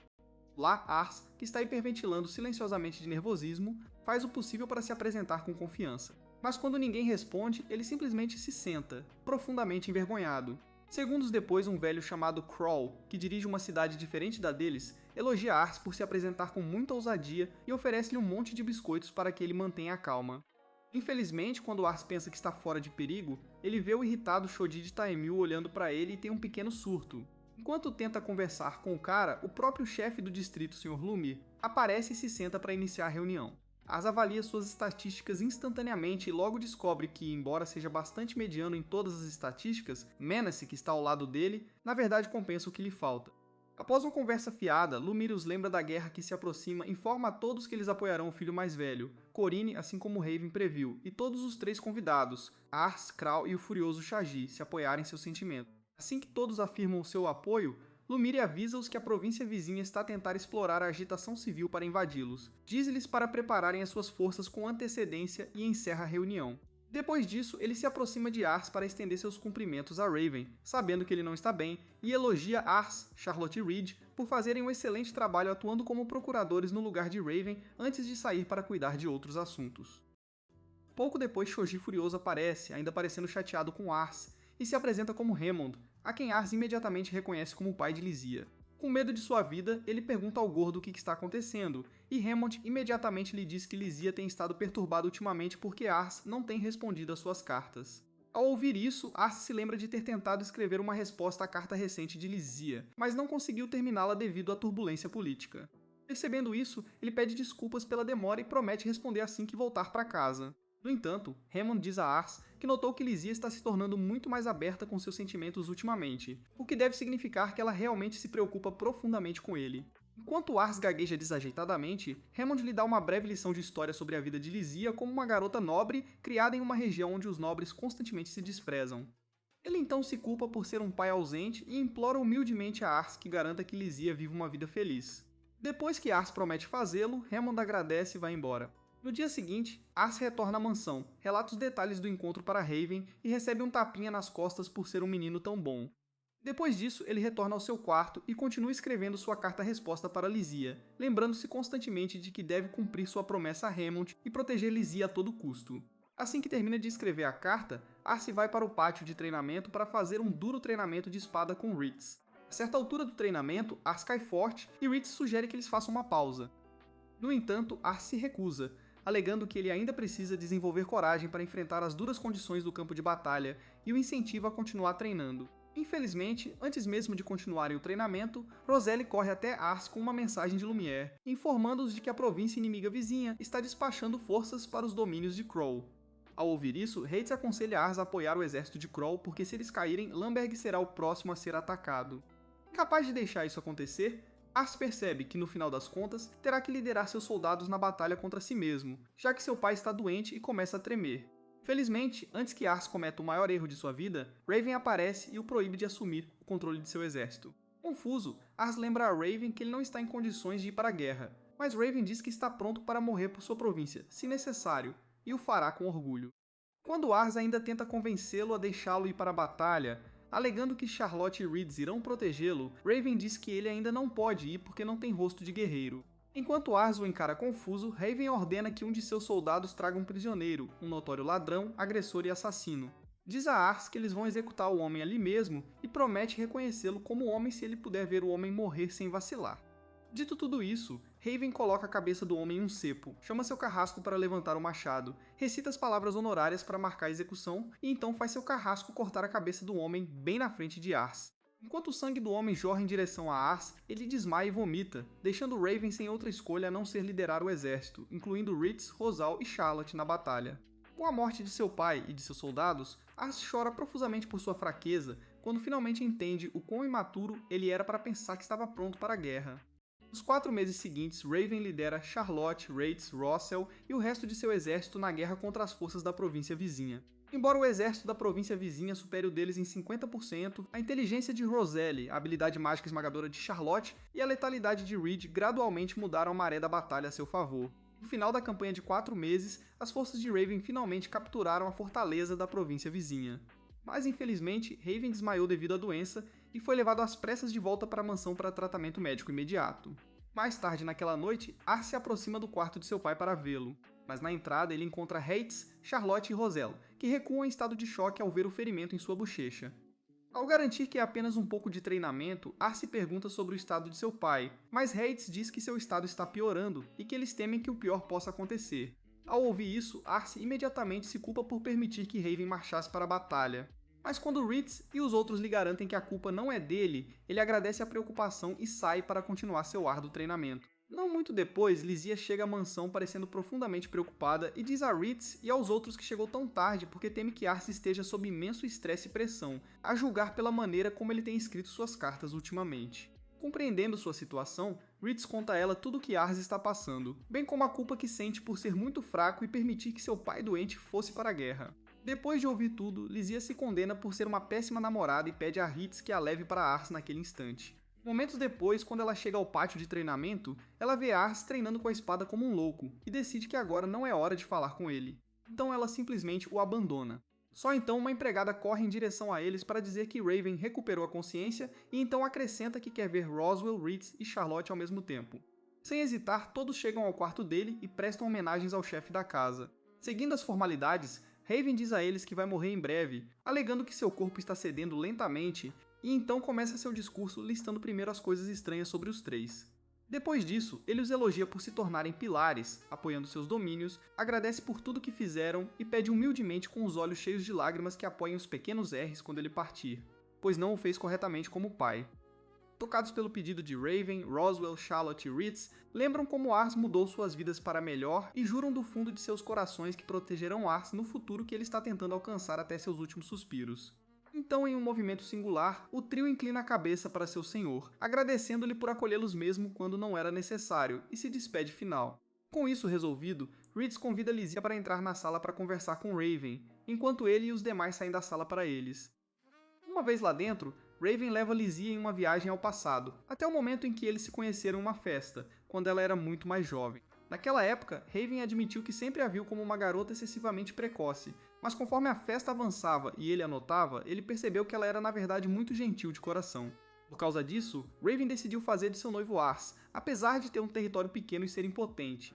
Lá, Ars, que está hiperventilando silenciosamente de nervosismo, faz o possível para se apresentar com confiança. Mas quando ninguém responde, ele simplesmente se senta, profundamente envergonhado. Segundos depois, um velho chamado Kroll, que dirige uma cidade diferente da deles, elogia Ars por se apresentar com muita ousadia e oferece-lhe um monte de biscoitos para que ele mantenha a calma. Infelizmente, quando Ars pensa que está fora de perigo, ele vê o irritado Shoji de Taemil olhando para ele e tem um pequeno surto. Enquanto tenta conversar com o cara, o próprio chefe do distrito, Sr. Lumir, aparece e se senta para iniciar a reunião. Ars avalia suas estatísticas instantaneamente e logo descobre que, embora seja bastante mediano em todas as estatísticas, Menace, que está ao lado dele, na verdade compensa o que lhe falta. Após uma conversa fiada, Lumir os lembra da guerra que se aproxima e informa a todos que eles apoiarão o filho mais velho, Corine, assim como Raven previu, e todos os três convidados, Ars, Krau e o furioso Shaji, se apoiarem seu sentimento. Assim que todos afirmam seu apoio, Lumir avisa-os que a província vizinha está a tentar explorar a agitação civil para invadi-los. Diz-lhes para prepararem as suas forças com antecedência e encerra a reunião. Depois disso, ele se aproxima de Ars para estender seus cumprimentos a Raven, sabendo que ele não está bem, e elogia Ars, Charlotte e Reed por fazerem um excelente trabalho atuando como procuradores no lugar de Raven antes de sair para cuidar de outros assuntos. Pouco depois, Shoji furioso aparece, ainda parecendo chateado com Ars, e se apresenta como Hammond, a quem Ars imediatamente reconhece como o pai de Lysia. Com medo de sua vida, ele pergunta ao gordo o que está acontecendo, e Hammond imediatamente lhe diz que Lysia tem estado perturbada ultimamente porque Ars não tem respondido às suas cartas. Ao ouvir isso, Ars se lembra de ter tentado escrever uma resposta à carta recente de Lysia, mas não conseguiu terminá-la devido à turbulência política. Percebendo isso, ele pede desculpas pela demora e promete responder assim que voltar para casa. No entanto, Hammond diz a Ars que notou que Lysia está se tornando muito mais aberta com seus sentimentos ultimamente, o que deve significar que ela realmente se preocupa profundamente com ele. Enquanto Ars gagueja desajeitadamente, Hammond lhe dá uma breve lição de história sobre a vida de Lysia como uma garota nobre criada em uma região onde os nobres constantemente se desprezam. Ele então se culpa por ser um pai ausente e implora humildemente a Ars que garanta que Lysia viva uma vida feliz. Depois que Ars promete fazê-lo, Hammond agradece e vai embora. No dia seguinte, Ars retorna à mansão, relata os detalhes do encontro para Raven e recebe um tapinha nas costas por ser um menino tão bom. Depois disso, ele retorna ao seu quarto e continua escrevendo sua carta-resposta para Lysia, lembrando-se constantemente de que deve cumprir sua promessa a Hammond e proteger Lysia a todo custo. Assim que termina de escrever a carta, Ars vai para o pátio de treinamento para fazer um duro treinamento de espada com Ritz. A certa altura do treinamento, Ars cai forte e Ritz sugere que eles façam uma pausa. No entanto, Ars se recusa, alegando que ele ainda precisa desenvolver coragem para enfrentar as duras condições do campo de batalha e o incentiva a continuar treinando. Infelizmente, antes mesmo de continuarem o treinamento, Roselle corre até Ars com uma mensagem de Lumière, informando-os de que a província inimiga vizinha está despachando forças para os domínios de Kroll. Ao ouvir isso, Reitz aconselha Ars a apoiar o exército de Kroll porque se eles caírem, Lamberg será o próximo a ser atacado. Incapaz de deixar isso acontecer, Ars percebe que, no final das contas, terá que liderar seus soldados na batalha contra si mesmo, já que seu pai está doente e começa a tremer. Felizmente, antes que Ars cometa o maior erro de sua vida, Raven aparece e o proíbe de assumir o controle de seu exército. Confuso, Ars lembra a Raven que ele não está em condições de ir para a guerra, mas Raven diz que está pronto para morrer por sua província, se necessário, e o fará com orgulho. Quando Ars ainda tenta convencê-lo a deixá-lo ir para a batalha, alegando que Charlotte e Reed irão protegê-lo, Raven diz que ele ainda não pode ir porque não tem rosto de guerreiro. Enquanto Ars o encara confuso, Raven ordena que um de seus soldados traga um prisioneiro, um notório ladrão, agressor e assassino. Diz a Ars que eles vão executar o homem ali mesmo e promete reconhecê-lo como homem se ele puder ver o homem morrer sem vacilar. Dito tudo isso, Raven coloca a cabeça do homem em um cepo, chama seu carrasco para levantar o machado, recita as palavras honorárias para marcar a execução e então faz seu carrasco cortar a cabeça do homem bem na frente de Ars. Enquanto o sangue do homem jorra em direção a Ars, ele desmaia e vomita, deixando Raven sem outra escolha a não ser liderar o exército, incluindo Ritz, Rosal e Charlotte na batalha. Com a morte de seu pai e de seus soldados, Ars chora profusamente por sua fraqueza quando finalmente entende o quão imaturo ele era para pensar que estava pronto para a guerra. Nos 4 meses seguintes, Raven lidera Charlotte, Reitz, Rossel e o resto de seu exército na guerra contra as forças da província vizinha. Embora o exército da província vizinha supere o deles em 50%, a inteligência de Roselle, a habilidade mágica esmagadora de Charlotte e a letalidade de Reed gradualmente mudaram a maré da batalha a seu favor. No final da campanha de 4 meses, as forças de Raven finalmente capturaram a fortaleza da província vizinha. Mas infelizmente, Raven desmaiou devido à doença e foi levado às pressas de volta para a mansão para tratamento médico imediato. Mais tarde naquela noite, Ars se aproxima do quarto de seu pai para vê-lo, mas na entrada ele encontra Reitz, Charlotte e Roselle, que recuam em estado de choque ao ver o ferimento em sua bochecha. Ao garantir que é apenas um pouco de treinamento, Arce pergunta sobre o estado de seu pai, mas Heights diz que seu estado está piorando e que eles temem que o pior possa acontecer. Ao ouvir isso, Arce imediatamente se culpa por permitir que Raven marchasse para a batalha. Mas quando Ritz e os outros lhe garantem que a culpa não é dele, ele agradece a preocupação e sai para continuar seu árduo treinamento. Não muito depois, Lysia chega à mansão parecendo profundamente preocupada e diz a Ritz e aos outros que chegou tão tarde porque teme que Arce esteja sob imenso estresse e pressão, a julgar pela maneira como ele tem escrito suas cartas ultimamente. Compreendendo sua situação, Ritz conta a ela tudo o que Arce está passando, bem como a culpa que sente por ser muito fraco e permitir que seu pai doente fosse para a guerra. Depois de ouvir tudo, Lysia se condena por ser uma péssima namorada e pede a Ritz que a leve para Arce naquele instante. Momentos depois, quando ela chega ao pátio de treinamento, ela vê Arce treinando com a espada como um louco e decide que agora não é hora de falar com ele. Então ela simplesmente o abandona. Só então uma empregada corre em direção a eles para dizer que Raven recuperou a consciência e então acrescenta que quer ver Roswell, Ritz e Charlotte ao mesmo tempo. Sem hesitar, todos chegam ao quarto dele e prestam homenagens ao chefe da casa. Seguindo as formalidades, Raven diz a eles que vai morrer em breve, alegando que seu corpo está cedendo lentamente, e então começa seu discurso listando primeiro as coisas estranhas sobre os três. Depois disso, ele os elogia por se tornarem pilares, apoiando seus domínios, agradece por tudo que fizeram e pede humildemente com os olhos cheios de lágrimas que apoiem os pequenos R's quando ele partir, pois não o fez corretamente como pai. Tocados pelo pedido de Raven, Roswell, Charlotte e Ritz, lembram como Arce mudou suas vidas para melhor e juram do fundo de seus corações que protegerão Arce no futuro que ele está tentando alcançar até seus últimos suspiros. Então, em um movimento singular, o trio inclina a cabeça para seu senhor, agradecendo-lhe por acolhê-los mesmo quando não era necessário, e se despede final. Com isso resolvido, Ritz convida Lysia para entrar na sala para conversar com Raven, enquanto ele e os demais saem da sala para eles. Uma vez lá dentro, Raven leva Lysia em uma viagem ao passado, até o momento em que eles se conheceram em uma festa, quando ela era muito mais jovem. Naquela época, Raven admitiu que sempre a viu como uma garota excessivamente precoce, mas conforme a festa avançava e ele a notava, ele percebeu que ela era na verdade muito gentil de coração. Por causa disso, Raven decidiu fazer de seu noivo Arce, apesar de ter um território pequeno e ser impotente.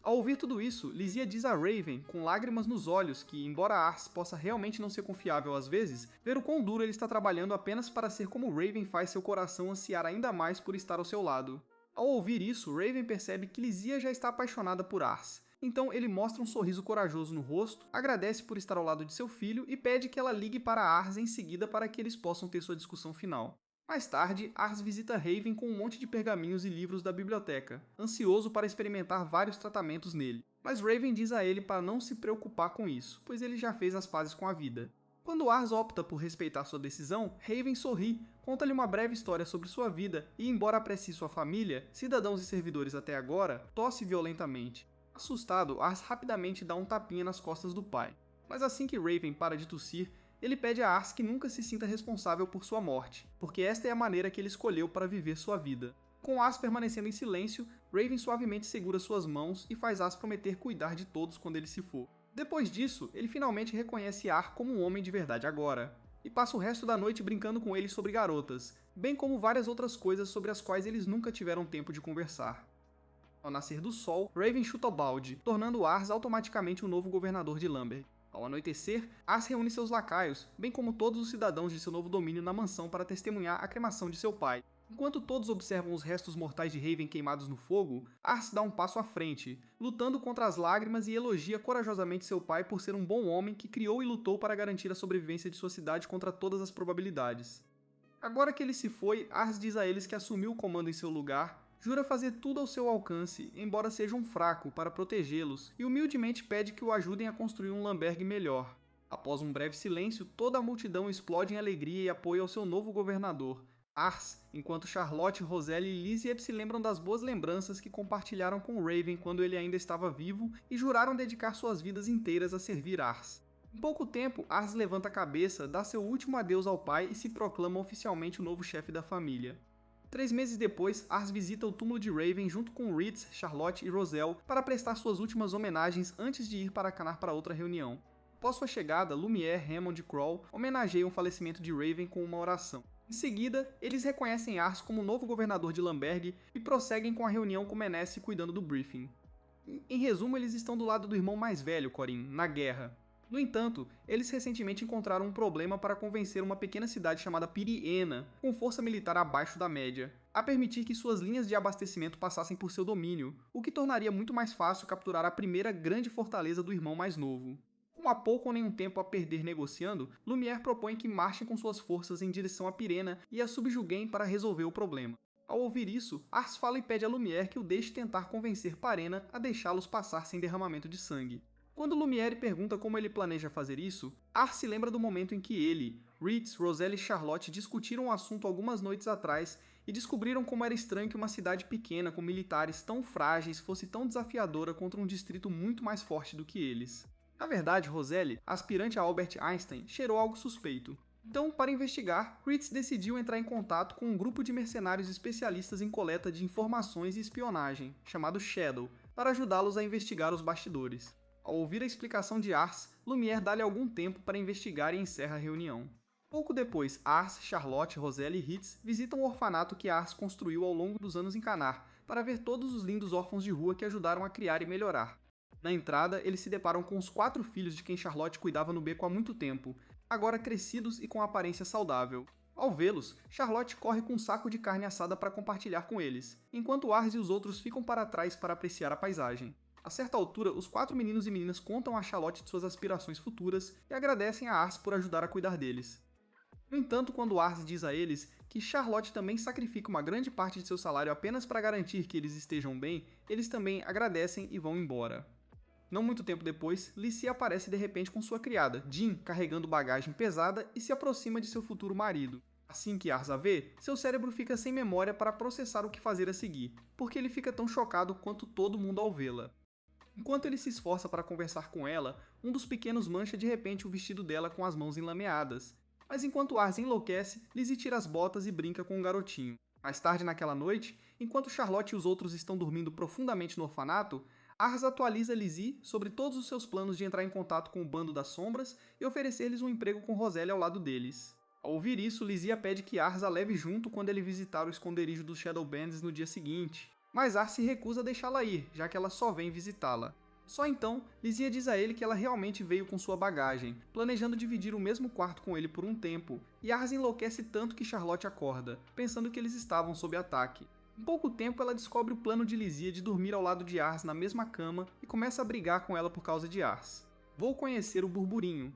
Ao ouvir tudo isso, Lysia diz a Raven, com lágrimas nos olhos, que embora Arce possa realmente não ser confiável às vezes, ver o quão duro ele está trabalhando apenas para ser como Raven faz seu coração ansiar ainda mais por estar ao seu lado. Ao ouvir isso, Raven percebe que Lysia já está apaixonada por Arce. Então ele mostra um sorriso corajoso no rosto, agradece por estar ao lado de seu filho e pede que ela ligue para Arce em seguida para que eles possam ter sua discussão final. Mais tarde, Arce visita Raven com um monte de pergaminhos e livros da biblioteca, ansioso para experimentar vários tratamentos nele. Mas Raven diz a ele para não se preocupar com isso, pois ele já fez as pazes com a vida. Quando Arce opta por respeitar sua decisão, Raven sorri, conta-lhe uma breve história sobre sua vida e, embora aprecie sua família, cidadãos e servidores até agora, tosse violentamente. Assustado, Arce rapidamente dá um tapinha nas costas do pai. Mas assim que Raven para de tossir, ele pede a Arce que nunca se sinta responsável por sua morte, porque esta é a maneira que ele escolheu para viver sua vida. Com Arce permanecendo em silêncio, Raven suavemente segura suas mãos e faz Arce prometer cuidar de todos quando ele se for. Depois disso, ele finalmente reconhece Arce como um homem de verdade agora, e passa o resto da noite brincando com ele sobre garotas, bem como várias outras coisas sobre as quais eles nunca tiveram tempo de conversar. Ao nascer do sol, Raven chuta o balde, tornando Arce automaticamente o novo governador de Lamberg. Ao anoitecer, Arce reúne seus lacaios, bem como todos os cidadãos de seu novo domínio na mansão para testemunhar a cremação de seu pai. Enquanto todos observam os restos mortais de Raven queimados no fogo, Arce dá um passo à frente, lutando contra as lágrimas e elogia corajosamente seu pai por ser um bom homem que criou e lutou para garantir a sobrevivência de sua cidade contra todas as probabilidades. Agora que ele se foi, Arce diz a eles que assumiu o comando em seu lugar, jura fazer tudo ao seu alcance, embora seja um fraco, para protegê-los, e humildemente pede que o ajudem a construir um Lamberg melhor. Após um breve silêncio, toda a multidão explode em alegria e apoio ao seu novo governador, Arce, enquanto Charlotte, Roselle e Lysia se lembram das boas lembranças que compartilharam com Raven quando ele ainda estava vivo e juraram dedicar suas vidas inteiras a servir Arce. Em pouco tempo, Arce levanta a cabeça, dá seu último adeus ao pai e se proclama oficialmente o novo chefe da família. 3 meses depois, Arce visita o túmulo de Raven junto com Ritz, Charlotte e Roselle para prestar suas últimas homenagens antes de ir para Canar para outra reunião. Após sua chegada, Lumière, Hammond e Kroll homenageiam o falecimento de Raven com uma oração. Em seguida, eles reconhecem Arce como novo governador de Lamberg e prosseguem com a reunião com Menesse cuidando do briefing. Em resumo, eles estão do lado do irmão mais velho, Corin, na guerra. No entanto, eles recentemente encontraram um problema para convencer uma pequena cidade chamada Piriena, com força militar abaixo da média, a permitir que suas linhas de abastecimento passassem por seu domínio, o que tornaria muito mais fácil capturar a primeira grande fortaleza do irmão mais novo. Com há pouco ou nenhum tempo a perder negociando, Lumière propõe que marchem com suas forças em direção a Pirena e a subjuguem para resolver o problema. Ao ouvir isso, Ars fala e pede a Lumière que o deixe tentar convencer Parena a deixá-los passar sem derramamento de sangue. Quando Lumière pergunta como ele planeja fazer isso, Ars se lembra do momento em que ele, Ritz, Roselle e Charlotte discutiram o assunto algumas noites atrás e descobriram como era estranho que uma cidade pequena com militares tão frágeis fosse tão desafiadora contra um distrito muito mais forte do que eles. Na verdade, Roselle, aspirante a Albert Einstein, cheirou algo suspeito. Então, para investigar, Ritz decidiu entrar em contato com um grupo de mercenários especialistas em coleta de informações e espionagem, chamado Shadow, para ajudá-los a investigar os bastidores. Ao ouvir a explicação de Ars, Lumière dá-lhe algum tempo para investigar e encerra a reunião. Pouco depois, Ars, Charlotte, Roselle e Ritz visitam o orfanato que Ars construiu ao longo dos anos em Canar, para ver todos os lindos órfãos de rua que ajudaram a criar e melhorar. Na entrada, eles se deparam com os 4 filhos de quem Charlotte cuidava no beco há muito tempo, agora crescidos e com aparência saudável. Ao vê-los, Charlotte corre com um saco de carne assada para compartilhar com eles, enquanto Ars e os outros ficam para trás para apreciar a paisagem. A certa altura, os 4 meninos e meninas contam a Charlotte de suas aspirações futuras e agradecem a Ars por ajudar a cuidar deles. No entanto, quando Ars diz a eles que Charlotte também sacrifica uma grande parte de seu salário apenas para garantir que eles estejam bem, eles também agradecem e vão embora. Não muito tempo depois, Lissie aparece de repente com sua criada, Jean, carregando bagagem pesada e se aproxima de seu futuro marido. Assim que Ars a vê, seu cérebro fica sem memória para processar o que fazer a seguir, porque ele fica tão chocado quanto todo mundo ao vê-la. Enquanto ele se esforça para conversar com ela, um dos pequenos mancha de repente o vestido dela com as mãos enlameadas. Mas enquanto Ars enlouquece, Lissie tira as botas e brinca com o garotinho. Mais tarde naquela noite, enquanto Charlotte e os outros estão dormindo profundamente no orfanato, Ars atualiza Lissie sobre todos os seus planos de entrar em contato com o Bando das Sombras e oferecer-lhes um emprego com Roselle ao lado deles. Ao ouvir isso, Lissie pede que Ars a leve junto quando ele visitar o esconderijo dos Shadowbands no dia seguinte. Mas Ars se recusa a deixá-la ir, já que ela só vem visitá-la. Só então, Lissie diz a ele que ela realmente veio com sua bagagem, planejando dividir o mesmo quarto com ele por um tempo, e Ars enlouquece tanto que Charlotte acorda, pensando que eles estavam sob ataque. Em pouco tempo, ela descobre o plano de Lissie de dormir ao lado de Ars na mesma cama e começa a brigar com ela por causa de Ars. Vou conhecer o Burburinho.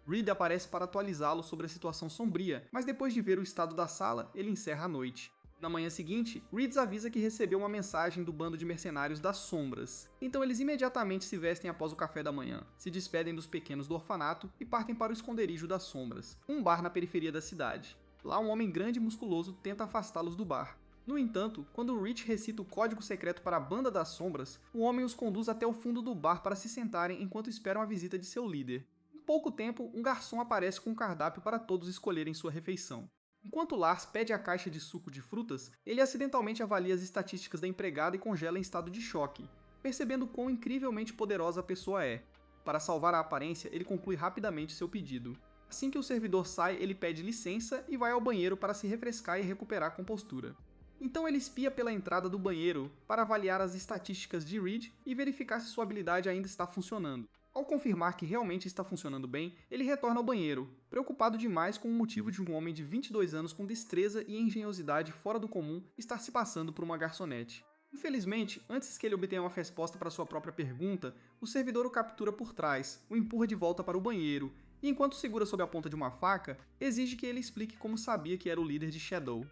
Reed aparece para atualizá-lo sobre a situação sombria, mas depois de ver o estado da sala, ele encerra a noite. Na manhã seguinte, Reed avisa que recebeu uma mensagem do bando de mercenários das Sombras. Então eles imediatamente se vestem após o café da manhã, se despedem dos pequenos do orfanato e partem para o esconderijo das Sombras, um bar na periferia da cidade. Lá um homem grande e musculoso tenta afastá-los do bar. No entanto, quando Rich recita o código secreto para a Banda das Sombras, o homem os conduz até o fundo do bar para se sentarem enquanto esperam a visita de seu líder. Em pouco tempo, um garçom aparece com um cardápio para todos escolherem sua refeição. Enquanto Lars pede a caixa de suco de frutas, ele acidentalmente avalia as estatísticas da empregada e congela em estado de choque, percebendo quão incrivelmente poderosa a pessoa é. Para salvar a aparência, ele conclui rapidamente seu pedido. Assim que o servidor sai, ele pede licença e vai ao banheiro para se refrescar e recuperar a compostura. Então ele espia pela entrada do banheiro para avaliar as estatísticas de Reed e verificar se sua habilidade ainda está funcionando. Ao confirmar que realmente está funcionando bem, ele retorna ao banheiro, preocupado demais com o motivo de um homem de 22 anos com destreza e engenhosidade fora do comum estar se passando por uma garçonete. Infelizmente, antes que ele obtenha uma resposta para sua própria pergunta, o servidor o captura por trás, o empurra de volta para o banheiro, e enquanto segura sob a ponta de uma faca, exige que ele explique como sabia que era o líder de Shadow.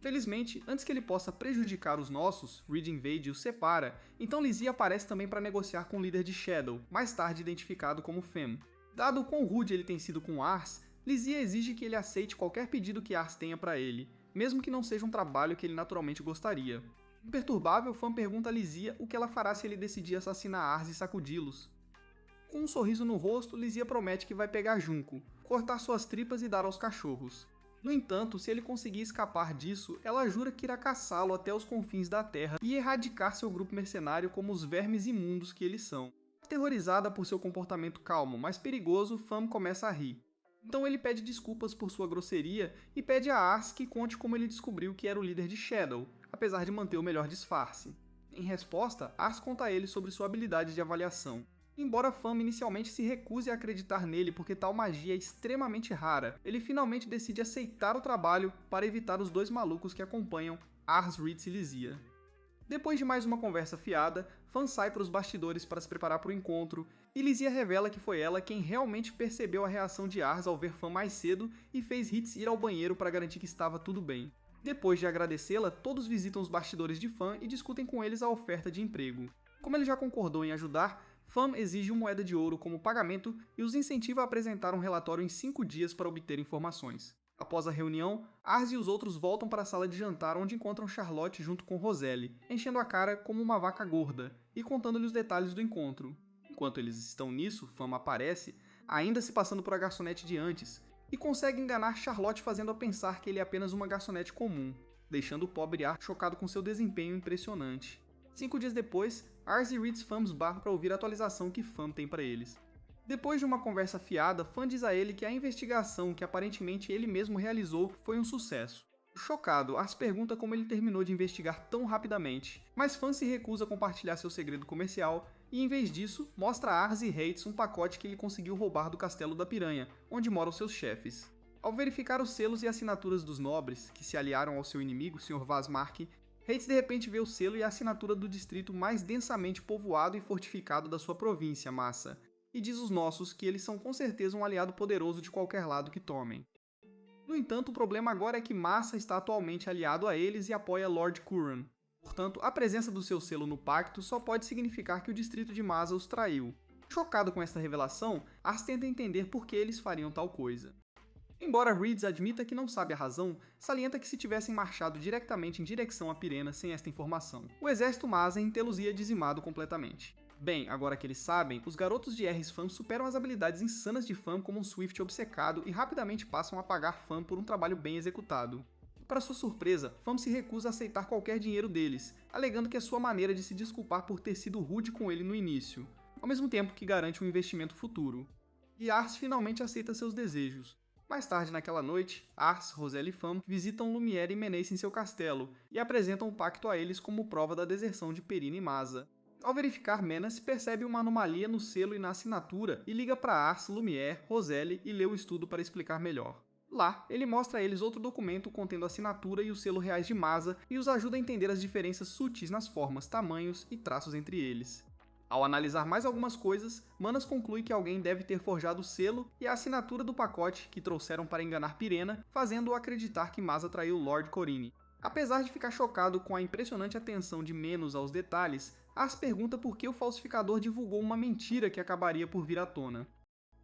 Felizmente, antes que ele possa prejudicar os nossos, Reed invade e os separa, então Lissie aparece também para negociar com o líder de Shadow, mais tarde identificado como Fem. Dado o quão rude ele tem sido com Ars, Lissie exige que ele aceite qualquer pedido que Ars tenha para ele, mesmo que não seja um trabalho que ele naturalmente gostaria. Imperturbável, Fem pergunta a Lissie o que ela fará se ele decidir assassinar Ars e sacudi-los. Com um sorriso no rosto, Lissie promete que vai pegar Junco, cortar suas tripas e dar aos cachorros. No entanto, se ele conseguir escapar disso, ela jura que irá caçá-lo até os confins da Terra e erradicar seu grupo mercenário como os vermes imundos que eles são. Aterrorizada por seu comportamento calmo, mas perigoso, Fem começa a rir. Então ele pede desculpas por sua grosseria e pede a Ars que conte como ele descobriu que era o líder de Shadow, apesar de manter o melhor disfarce. Em resposta, Ars conta a ele sobre sua habilidade de avaliação. Embora Fam inicialmente se recuse a acreditar nele porque tal magia é extremamente rara, ele finalmente decide aceitar o trabalho para evitar os dois malucos que acompanham Ars, Ritz e Lizia. Depois de mais uma conversa fiada, Fam sai para os bastidores para se preparar para o encontro, e Lizia revela que foi ela quem realmente percebeu a reação de Ars ao ver Fam mais cedo e fez Ritz ir ao banheiro para garantir que estava tudo bem. Depois de agradecê-la, todos visitam os bastidores de Fam e discutem com eles a oferta de emprego. Como ele já concordou em ajudar, Fam exige uma moeda de ouro como pagamento e os incentiva a apresentar um relatório em 5 dias para obter informações. Após a reunião, Ars e os outros voltam para a sala de jantar onde encontram Charlotte junto com Roselle, enchendo a cara como uma vaca gorda e contando-lhe os detalhes do encontro. Enquanto eles estão nisso, Fam aparece, ainda se passando por a garçonete de antes, e consegue enganar Charlotte fazendo-a pensar que ele é apenas uma garçonete comum, deixando o pobre Ars chocado com seu desempenho impressionante. 5 dias depois, Ars e Ritz Fam's bar para ouvir a atualização que Fam tem para eles. Depois de uma conversa fiada, Fam diz a ele que a investigação que aparentemente ele mesmo realizou foi um sucesso. Chocado, Ars pergunta como ele terminou de investigar tão rapidamente, mas Fam se recusa a compartilhar seu segredo comercial e, em vez disso, mostra a Ars e Hates um pacote que ele conseguiu roubar do Castelo da Piranha, onde moram seus chefes. Ao verificar os selos e assinaturas dos nobres, que se aliaram ao seu inimigo, Sr. Vazmark, Hates de repente vê o selo e a assinatura do distrito mais densamente povoado e fortificado da sua província, Massa, e diz os nossos que eles são com certeza um aliado poderoso de qualquer lado que tomem. No entanto, o problema agora é que Massa está atualmente aliado a eles e apoia Lord Curran. Portanto, a presença do seu selo no pacto só pode significar que o distrito de Massa os traiu. Chocado com esta revelação, Ars tenta entender por que eles fariam tal coisa. Embora Reeds admita que não sabe a razão, salienta que se tivessem marchado diretamente em direção a Pirena sem esta informação, o exército Mazen tê-los-ia dizimado completamente. Bem, agora que eles sabem, os garotos de R's Fam superam as habilidades insanas de Fam como um Swift obcecado e rapidamente passam a pagar Fam por um trabalho bem executado. Para sua surpresa, Fam se recusa a aceitar qualquer dinheiro deles, alegando que é sua maneira de se desculpar por ter sido rude com ele no início, ao mesmo tempo que garante um investimento futuro. E Ars finalmente aceita seus desejos. Mais tarde naquela noite, Ars, Roselle e Fam visitam Lumière e Menace em seu castelo e apresentam o pacto a eles como prova da deserção de Perina e Masa. Ao verificar, Menace percebe uma anomalia no selo e na assinatura e liga para Ars, Lumière, Roselle e lê o estudo para explicar melhor. Lá, ele mostra a eles outro documento contendo a assinatura e o selo reais de Masa e os ajuda a entender as diferenças sutis nas formas, tamanhos e traços entre eles. Ao analisar mais algumas coisas, Manas conclui que alguém deve ter forjado o selo e a assinatura do pacote que trouxeram para enganar Pirena, fazendo-o acreditar que Masa traiu Lord Corine. Apesar de ficar chocado com a impressionante atenção de Menos aos detalhes, Ars pergunta por que o falsificador divulgou uma mentira que acabaria por vir à tona.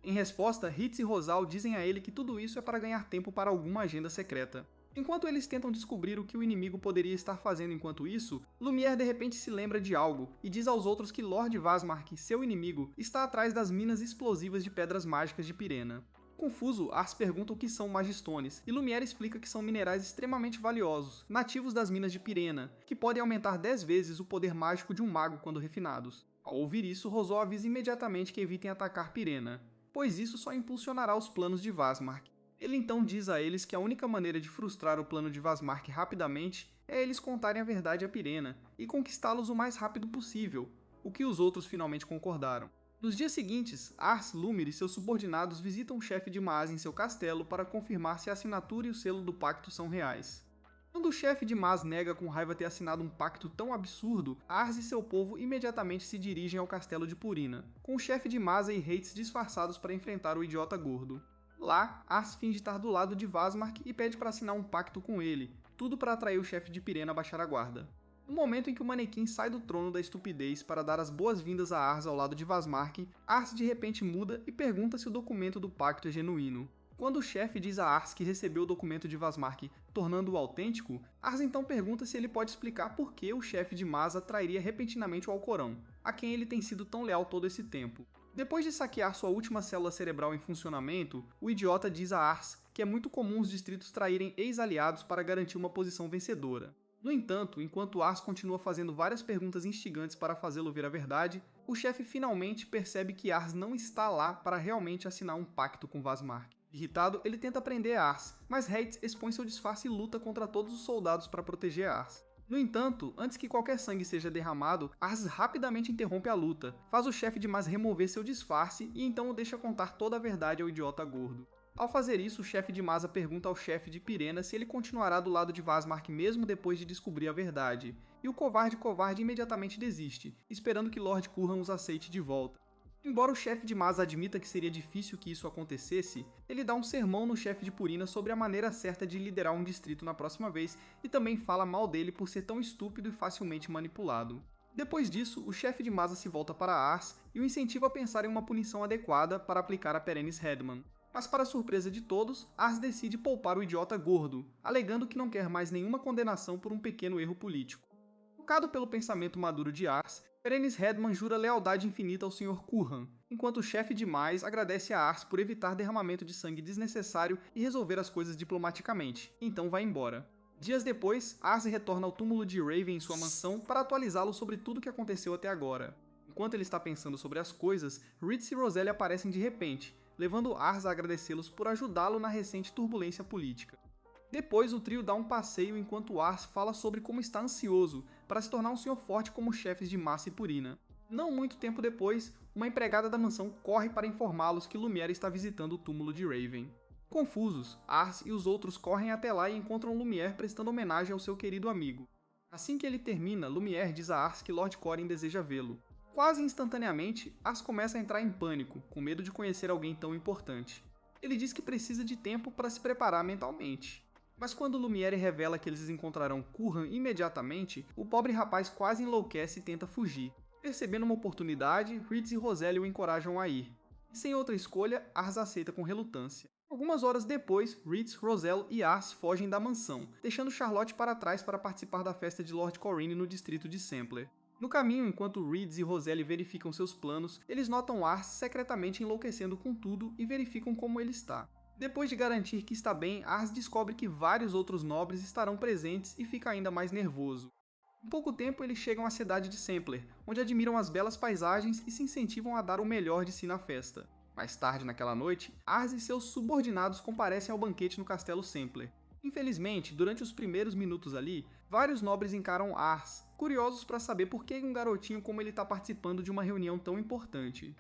Em resposta, Ritz e Rosal dizem a ele que tudo isso é para ganhar tempo para alguma agenda secreta. Enquanto eles tentam descobrir o que o inimigo poderia estar fazendo enquanto isso, Lumière de repente se lembra de algo e diz aos outros que Lord Vazmark, seu inimigo, está atrás das minas explosivas de pedras mágicas de Pirena. Confuso, Ars pergunta o que são magistones, e Lumière explica que são minerais extremamente valiosos, nativos das minas de Pirena, que podem aumentar 10 vezes o poder mágico de um mago quando refinados. Ao ouvir isso, Rosal avisa imediatamente que evitem atacar Pirena, pois isso só impulsionará os planos de Vazmark. Ele então diz a eles que a única maneira de frustrar o plano de Vazmark rapidamente é eles contarem a verdade a Pirena e conquistá-los o mais rápido possível, o que os outros finalmente concordaram. Nos dias seguintes, Ars, Lumir e seus subordinados visitam o chefe de Maz em seu castelo para confirmar se a assinatura e o selo do pacto são reais. Quando o chefe de Maz nega com raiva ter assinado um pacto tão absurdo, Ars e seu povo imediatamente se dirigem ao castelo de Purina, com o chefe de Masa e Hates disfarçados para enfrentar o idiota gordo. Lá, Ars finge estar do lado de Vazmark e pede para assinar um pacto com ele, tudo para atrair o chefe de Pirena a baixar a guarda. No momento em que o manequim sai do trono da estupidez para dar as boas-vindas a Ars ao lado de Vazmark, Ars de repente muda e pergunta se o documento do pacto é genuíno. Quando o chefe diz a Ars que recebeu o documento de Vazmark, tornando-o autêntico, Ars então pergunta se ele pode explicar por que o chefe de Masa trairia repentinamente o Alcorão, a quem ele tem sido tão leal todo esse tempo. Depois de saquear sua última célula cerebral em funcionamento, o idiota diz a Ars que é muito comum os distritos traírem ex-aliados para garantir uma posição vencedora. No entanto, enquanto Ars continua fazendo várias perguntas instigantes para fazê-lo ver a verdade, o chefe finalmente percebe que Ars não está lá para realmente assinar um pacto com Vazmark. Irritado, ele tenta prender Ars, mas Hates expõe seu disfarce e luta contra todos os soldados para proteger Ars. No entanto, antes que qualquer sangue seja derramado, Ars rapidamente interrompe a luta, faz o chefe de Maz remover seu disfarce e então o deixa contar toda a verdade ao idiota gordo. Ao fazer isso, o chefe de Masa pergunta ao chefe de Pirena se ele continuará do lado de Vazmark mesmo depois de descobrir a verdade, e o covarde imediatamente desiste, esperando que Lord Curran os aceite de volta. Embora o chefe de Masa admita que seria difícil que isso acontecesse, ele dá um sermão no chefe de Purina sobre a maneira certa de liderar um distrito na próxima vez e também fala mal dele por ser tão estúpido e facilmente manipulado. Depois disso, o chefe de Masa se volta para Ars e o incentiva a pensar em uma punição adequada para aplicar a Perennis Headman. Mas para surpresa de todos, Ars decide poupar o idiota gordo, alegando que não quer mais nenhuma condenação por um pequeno erro político. Tocado pelo pensamento maduro de Ars, Perennis Headman jura lealdade infinita ao Sr. Curran, enquanto o chefe de Mais agradece a Ars por evitar derramamento de sangue desnecessário e resolver as coisas diplomaticamente, então vai embora. Dias depois, Ars retorna ao túmulo de Raven em sua mansão para atualizá-lo sobre tudo o que aconteceu até agora. Enquanto ele está pensando sobre as coisas, Ritz e Roselli aparecem de repente, levando Ars a agradecê-los por ajudá-lo na recente turbulência política. Depois, o trio dá um passeio enquanto Ars fala sobre como está ansioso para se tornar um senhor forte como chefes de Massa e Purina. Não muito tempo depois, uma empregada da mansão corre para informá-los que Lumière está visitando o túmulo de Raven. Confusos, Ars e os outros correm até lá e encontram Lumière prestando homenagem ao seu querido amigo. Assim que ele termina, Lumière diz a Ars que Lord Corin deseja vê-lo. Quase instantaneamente, Ars começa a entrar em pânico, com medo de conhecer alguém tão importante. Ele diz que precisa de tempo para se preparar mentalmente. Mas quando Lumière revela que eles encontrarão Curran imediatamente, o pobre rapaz quase enlouquece e tenta fugir. Percebendo uma oportunidade, Ritz e Roselli o encorajam a ir. E sem outra escolha, Ars aceita com relutância. Algumas horas depois, Ritz, Roselle e Ars fogem da mansão, deixando Charlotte para trás para participar da festa de Lord Corrine no distrito de Sampler. No caminho, enquanto Ritz e Roselli verificam seus planos, eles notam Ars secretamente enlouquecendo com tudo e verificam como ele está. Depois de garantir que está bem, Ars descobre que vários outros nobres estarão presentes e fica ainda mais nervoso. Em pouco tempo, eles chegam à cidade de Sampler, onde admiram as belas paisagens e se incentivam a dar o melhor de si na festa. Mais tarde naquela noite, Ars e seus subordinados comparecem ao banquete no castelo Sampler. Infelizmente, durante os primeiros minutos ali, vários nobres encaram Ars, curiosos para saber por que um garotinho como ele está participando de uma reunião tão importante.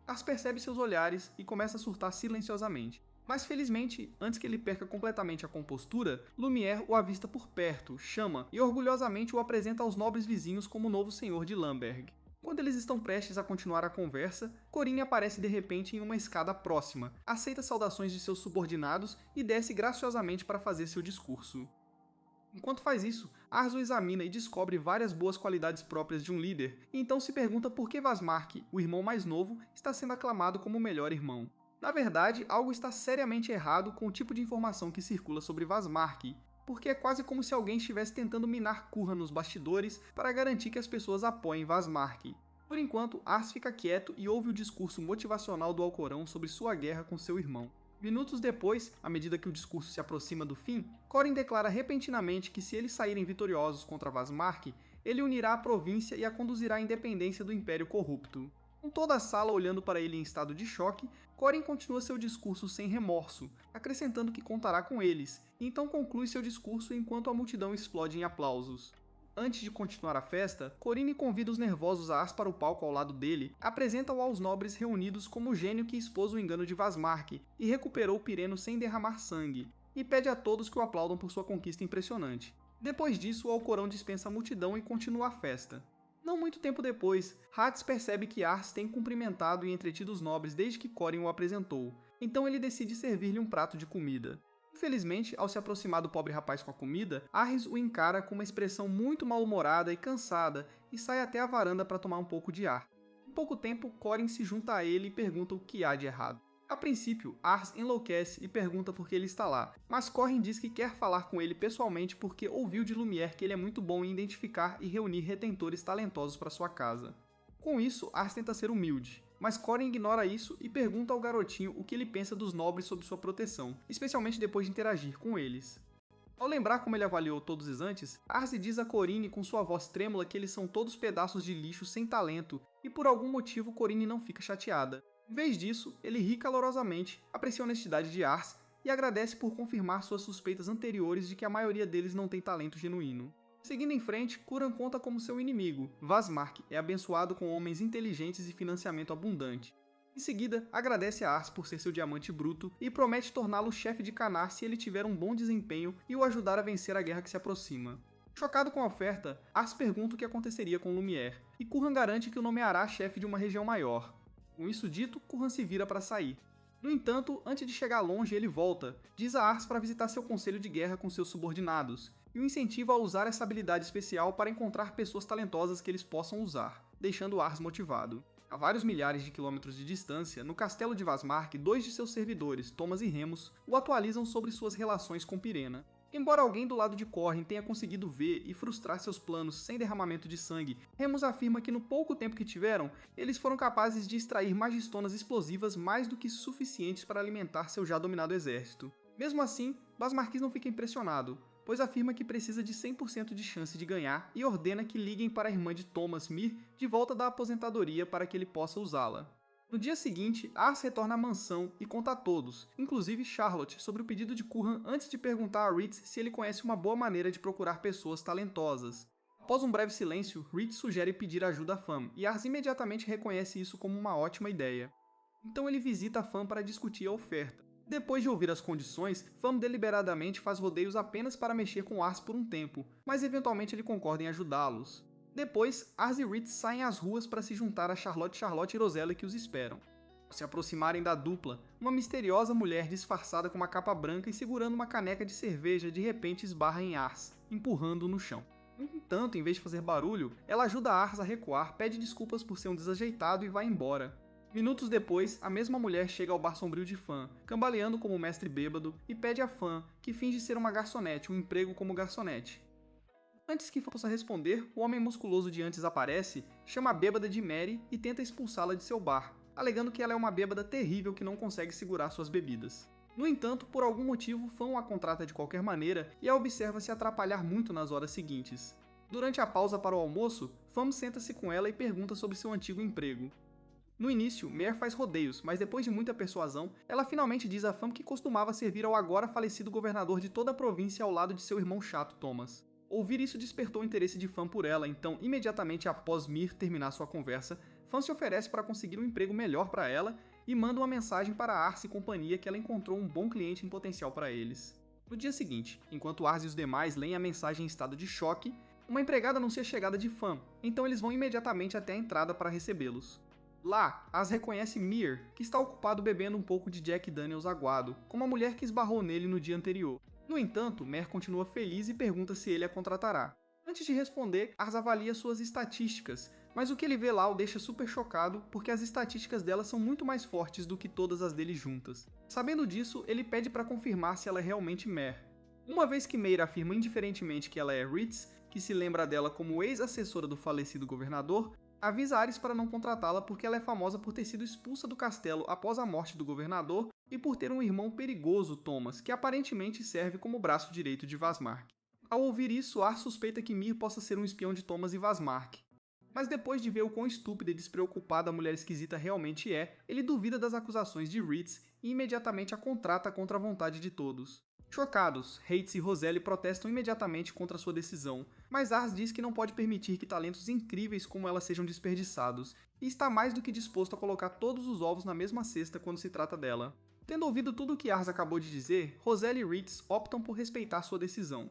Ars percebe seus olhares e começa a surtar silenciosamente. Mas felizmente, antes que ele perca completamente a compostura, Lumière o avista por perto, chama e orgulhosamente o apresenta aos nobres vizinhos como novo senhor de Lamberg. Quando eles estão prestes a continuar a conversa, Corinne aparece de repente em uma escada próxima, aceita saudações de seus subordinados e desce graciosamente para fazer seu discurso. Enquanto faz isso, Ars o examina e descobre várias boas qualidades próprias de um líder, e então se pergunta por que Vazmark, o irmão mais novo, está sendo aclamado como o melhor irmão. Na verdade, algo está seriamente errado com o tipo de informação que circula sobre Vazmark, porque é quase como se alguém estivesse tentando minar Curran nos bastidores para garantir que as pessoas apoiem Vazmark. Por enquanto, Ars fica quieto e ouve o discurso motivacional do Alcorão sobre sua guerra com seu irmão. Minutos depois, à medida que o discurso se aproxima do fim, Corin declara repentinamente que se eles saírem vitoriosos contra Vazmark, ele unirá a província e a conduzirá à independência do Império Corrupto. Com toda a sala olhando para ele em estado de choque, Corin continua seu discurso sem remorso, acrescentando que contará com eles, e então conclui seu discurso enquanto a multidão explode em aplausos. Antes de continuar a festa, Corinne convida os nervosos Ars para o palco ao lado dele, apresenta-o aos nobres reunidos como o gênio que expôs o engano de Vazmark e recuperou Pireno sem derramar sangue, e pede a todos que o aplaudam por sua conquista impressionante. Depois disso, o Alcorão dispensa a multidão e continua a festa. Não muito tempo depois, Hatz percebe que Ars tem cumprimentado e entretido os nobres desde que Corin o apresentou, então ele decide servir-lhe um prato de comida. Infelizmente, ao se aproximar do pobre rapaz com a comida, Ars o encara com uma expressão muito mal-humorada e cansada e sai até a varanda para tomar um pouco de ar. Em pouco tempo, Corin se junta a ele e pergunta o que há de errado. A princípio, Ars enlouquece e pergunta por que ele está lá, mas Corin diz que quer falar com ele pessoalmente porque ouviu de Lumière que ele é muito bom em identificar e reunir retentores talentosos para sua casa. Com isso, Ars tenta ser humilde, mas Corin ignora isso e pergunta ao garotinho o que ele pensa dos nobres sob sua proteção, especialmente depois de interagir com eles. Ao lembrar como ele avaliou todos os antes, Ars diz a Corinne com sua voz trêmula que eles são todos pedaços de lixo sem talento e por algum motivo Corinne não fica chateada. Em vez disso, ele ri calorosamente, aprecia a honestidade de Ars e agradece por confirmar suas suspeitas anteriores de que a maioria deles não tem talento genuíno. Seguindo em frente, Curran conta como seu inimigo, Vasmark, é abençoado com homens inteligentes e financiamento abundante. Em seguida, agradece a Ars por ser seu diamante bruto e promete torná-lo chefe de Kanar se ele tiver um bom desempenho e o ajudar a vencer a guerra que se aproxima. Chocado com a oferta, Ars pergunta o que aconteceria com Lumière, e Curran garante que o nomeará chefe de uma região maior. Com isso dito, Curran se vira para sair. No entanto, antes de chegar longe, ele volta, diz a Ars para visitar seu conselho de guerra com seus subordinados, e o incentiva a usar essa habilidade especial para encontrar pessoas talentosas que eles possam usar, deixando Ars motivado. A vários milhares de quilômetros de distância, no castelo de Vasmark, dois de seus servidores, Thomas e Remus, o atualizam sobre suas relações com Pirena. Embora alguém do lado de Corrin tenha conseguido ver e frustrar seus planos sem derramamento de sangue, Remus afirma que no pouco tempo que tiveram, eles foram capazes de extrair magistonas explosivas mais do que suficientes para alimentar seu já dominado exército. Mesmo assim, Vasmarquis não fica impressionado, pois afirma que precisa de 100% de chance de ganhar e ordena que liguem para a irmã de Thomas, Mir, de volta da aposentadoria para que ele possa usá-la. No dia seguinte, Ars retorna à mansão e conta a todos, inclusive Charlotte, sobre o pedido de Curran antes de perguntar a Ritz se ele conhece uma boa maneira de procurar pessoas talentosas. Após um breve silêncio, Ritz sugere pedir ajuda a Fam, e Ars imediatamente reconhece isso como uma ótima ideia. Então ele visita a Fam para discutir a oferta. Depois de ouvir as condições, Fam deliberadamente faz rodeios apenas para mexer com Ars por um tempo, mas eventualmente ele concorda em ajudá-los. Depois, Ars e Ritz saem às ruas para se juntar a Charlotte e Rosella que os esperam. Ao se aproximarem da dupla, uma misteriosa mulher disfarçada com uma capa branca e segurando uma caneca de cerveja de repente esbarra em Ars, empurrando-o no chão. No entanto, em vez de fazer barulho, ela ajuda Ars a recuar, pede desculpas por ser um desajeitado e vai embora. Minutos depois, a mesma mulher chega ao bar sombrio de Fam, cambaleando como mestre bêbado, e pede a Fam, que finge ser uma garçonete, um emprego como garçonete. Antes que possa responder, o homem musculoso de antes aparece, chama a bêbada de Mary e tenta expulsá-la de seu bar, alegando que ela é uma bêbada terrível que não consegue segurar suas bebidas. No entanto, por algum motivo, Fam a contrata de qualquer maneira e a observa se atrapalhar muito nas horas seguintes. Durante a pausa para o almoço, Fam senta-se com ela e pergunta sobre seu antigo emprego. No início, Mare faz rodeios, mas depois de muita persuasão, ela finalmente diz a Fam que costumava servir ao agora falecido governador de toda a província ao lado de seu irmão chato, Thomas. Ouvir isso despertou o interesse de Fam por ela, então, imediatamente após Mir terminar sua conversa, Fam se oferece para conseguir um emprego melhor para ela e manda uma mensagem para Ars e companhia que ela encontrou um bom cliente em potencial para eles. No dia seguinte, enquanto Ars e os demais leem a mensagem em estado de choque, uma empregada anuncia a chegada de Fam, então eles vão imediatamente até a entrada para recebê-los. Lá, Ars reconhece Mir, que está ocupado bebendo um pouco de Jack Daniels aguado, como a mulher que esbarrou nele no dia anterior. No entanto, Mer continua feliz e pergunta se ele a contratará. Antes de responder, Ars avalia suas estatísticas, mas o que ele vê lá o deixa super chocado porque as estatísticas dela são muito mais fortes do que todas as dele juntas. Sabendo disso, ele pede para confirmar se ela é realmente Mer. Uma vez que Meir afirma indiferentemente que ela é Ritz, que se lembra dela como ex-assessora do falecido governador, avisa Ares para não contratá-la porque ela é famosa por ter sido expulsa do castelo após a morte do governador e por ter um irmão perigoso, Thomas, que aparentemente serve como braço direito de Vasmark. Ao ouvir isso, Ars suspeita que Mir possa ser um espião de Thomas e Vasmark. Mas depois de ver o quão estúpida e despreocupada a mulher esquisita realmente é, ele duvida das acusações de Ritz e imediatamente a contrata contra a vontade de todos. Chocados, Hates e Roselle protestam imediatamente contra sua decisão, mas Ars diz que não pode permitir que talentos incríveis como ela sejam desperdiçados, e está mais do que disposto a colocar todos os ovos na mesma cesta quando se trata dela. Tendo ouvido tudo o que Ars acabou de dizer, Roselle e Ritz optam por respeitar sua decisão.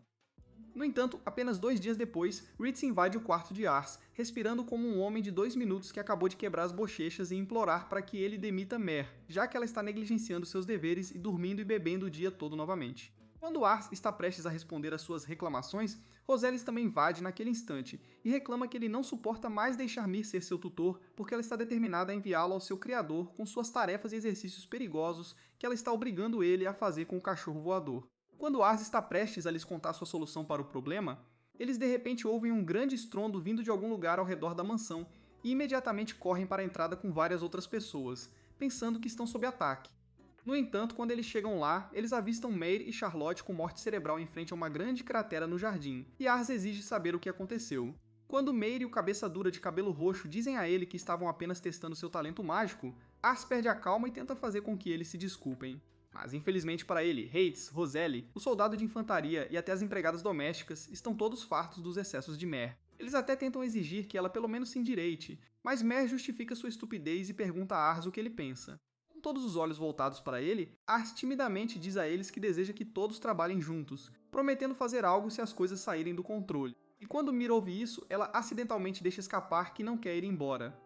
No entanto, apenas 2 dias depois, Ritz invade o quarto de Ars, respirando como um homem de 2 minutos que acabou de quebrar as bochechas e implorar para que ele demita Mer, já que ela está negligenciando seus deveres e dormindo e bebendo o dia todo novamente. Quando Ars está prestes a responder às suas reclamações, Roselles também invade naquele instante e reclama que ele não suporta mais deixar Mir ser seu tutor porque ela está determinada a enviá-lo ao seu criador com suas tarefas e exercícios perigosos que ela está obrigando ele a fazer com o cachorro voador. Quando Ars está prestes a lhes contar sua solução para o problema, eles de repente ouvem um grande estrondo vindo de algum lugar ao redor da mansão e imediatamente correm para a entrada com várias outras pessoas, pensando que estão sob ataque. No entanto, quando eles chegam lá, eles avistam Meir e Charlotte com morte cerebral em frente a uma grande cratera no jardim, e Ars exige saber o que aconteceu. Quando Meir e o cabeça dura de cabelo roxo dizem a ele que estavam apenas testando seu talento mágico, Ars perde a calma e tenta fazer com que eles se desculpem. Mas infelizmente para ele, Hates, Roselle, o soldado de infantaria e até as empregadas domésticas estão todos fartos dos excessos de Mer. Eles até tentam exigir que ela pelo menos se endireite, mas Mer justifica sua estupidez e pergunta a Ars o que ele pensa. Com todos os olhos voltados para ele, Ars timidamente diz a eles que deseja que todos trabalhem juntos, prometendo fazer algo se as coisas saírem do controle. E quando Mir ouve isso, ela acidentalmente deixa escapar que não quer ir embora.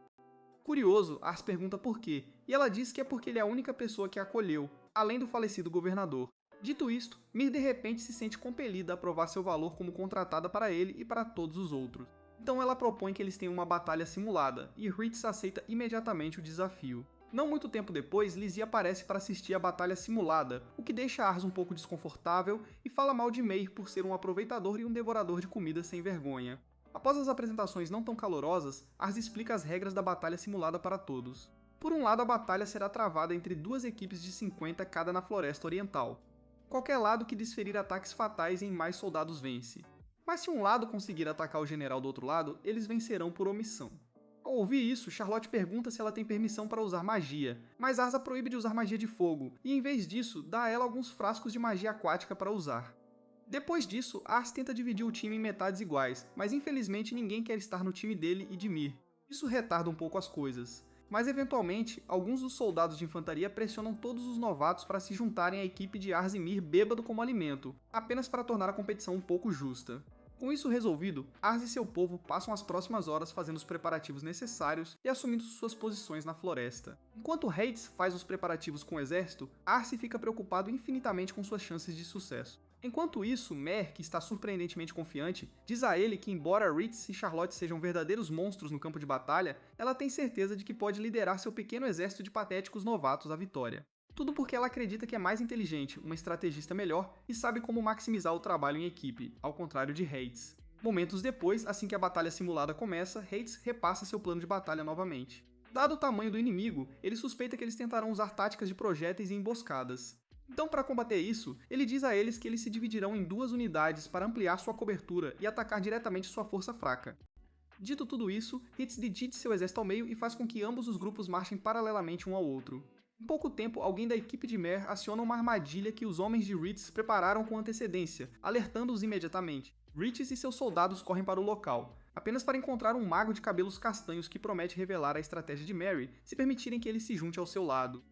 Curioso, Ars pergunta por quê, e ela diz que é porque ele é a única pessoa que a acolheu, além do falecido governador. Dito isto, Mir de repente se sente compelida a provar seu valor como contratada para ele e para todos os outros. Então ela propõe que eles tenham uma batalha simulada, e Ritz aceita imediatamente o desafio. Não muito tempo depois, Lizzie aparece para assistir à batalha simulada, o que deixa Ars um pouco desconfortável e fala mal de Meir por ser um aproveitador e um devorador de comida sem vergonha. Após as apresentações não tão calorosas, Ars explica as regras da batalha simulada para todos. Por um lado, a batalha será travada entre duas equipes de 50 cada na Floresta Oriental. Qualquer lado que desferir ataques fatais em mais soldados vence. Mas se um lado conseguir atacar o general do outro lado, eles vencerão por omissão. Ao ouvir isso, Charlotte pergunta se ela tem permissão para usar magia, mas Ars a proíbe de usar magia de fogo, e em vez disso, dá a ela alguns frascos de magia aquática para usar. Depois disso, Ars tenta dividir o time em metades iguais, mas infelizmente ninguém quer estar no time dele e de Mir. Isso retarda um pouco as coisas. Mas eventualmente, alguns dos soldados de infantaria pressionam todos os novatos para se juntarem à equipe de Ars e Mir bêbado como alimento, apenas para tornar a competição um pouco justa. Com isso resolvido, Ars e seu povo passam as próximas horas fazendo os preparativos necessários e assumindo suas posições na floresta. Enquanto Hates faz os preparativos com o exército, Arce fica preocupado infinitamente com suas chances de sucesso. Enquanto isso, Mer, que está surpreendentemente confiante, diz a ele que embora Ritz e Charlotte sejam verdadeiros monstros no campo de batalha, ela tem certeza de que pode liderar seu pequeno exército de patéticos novatos à vitória. Tudo porque ela acredita que é mais inteligente, uma estrategista melhor e sabe como maximizar o trabalho em equipe, ao contrário de Hates. Momentos depois, assim que a batalha simulada começa, Hates repassa seu plano de batalha novamente. Dado o tamanho do inimigo, ele suspeita que eles tentarão usar táticas de projéteis e emboscadas. Então, para combater isso, ele diz a eles que eles se dividirão em duas unidades para ampliar sua cobertura e atacar diretamente sua força fraca. Dito tudo isso, Hitz divide seu exército ao meio e faz com que ambos os grupos marchem paralelamente um ao outro. Em pouco tempo, alguém da equipe de Mer aciona uma armadilha que os homens de Ritz prepararam com antecedência, alertando-os imediatamente. Ritz e seus soldados correm para o local, apenas para encontrar um mago de cabelos castanhos que promete revelar a estratégia de Mary se permitirem que ele se junte ao seu lado.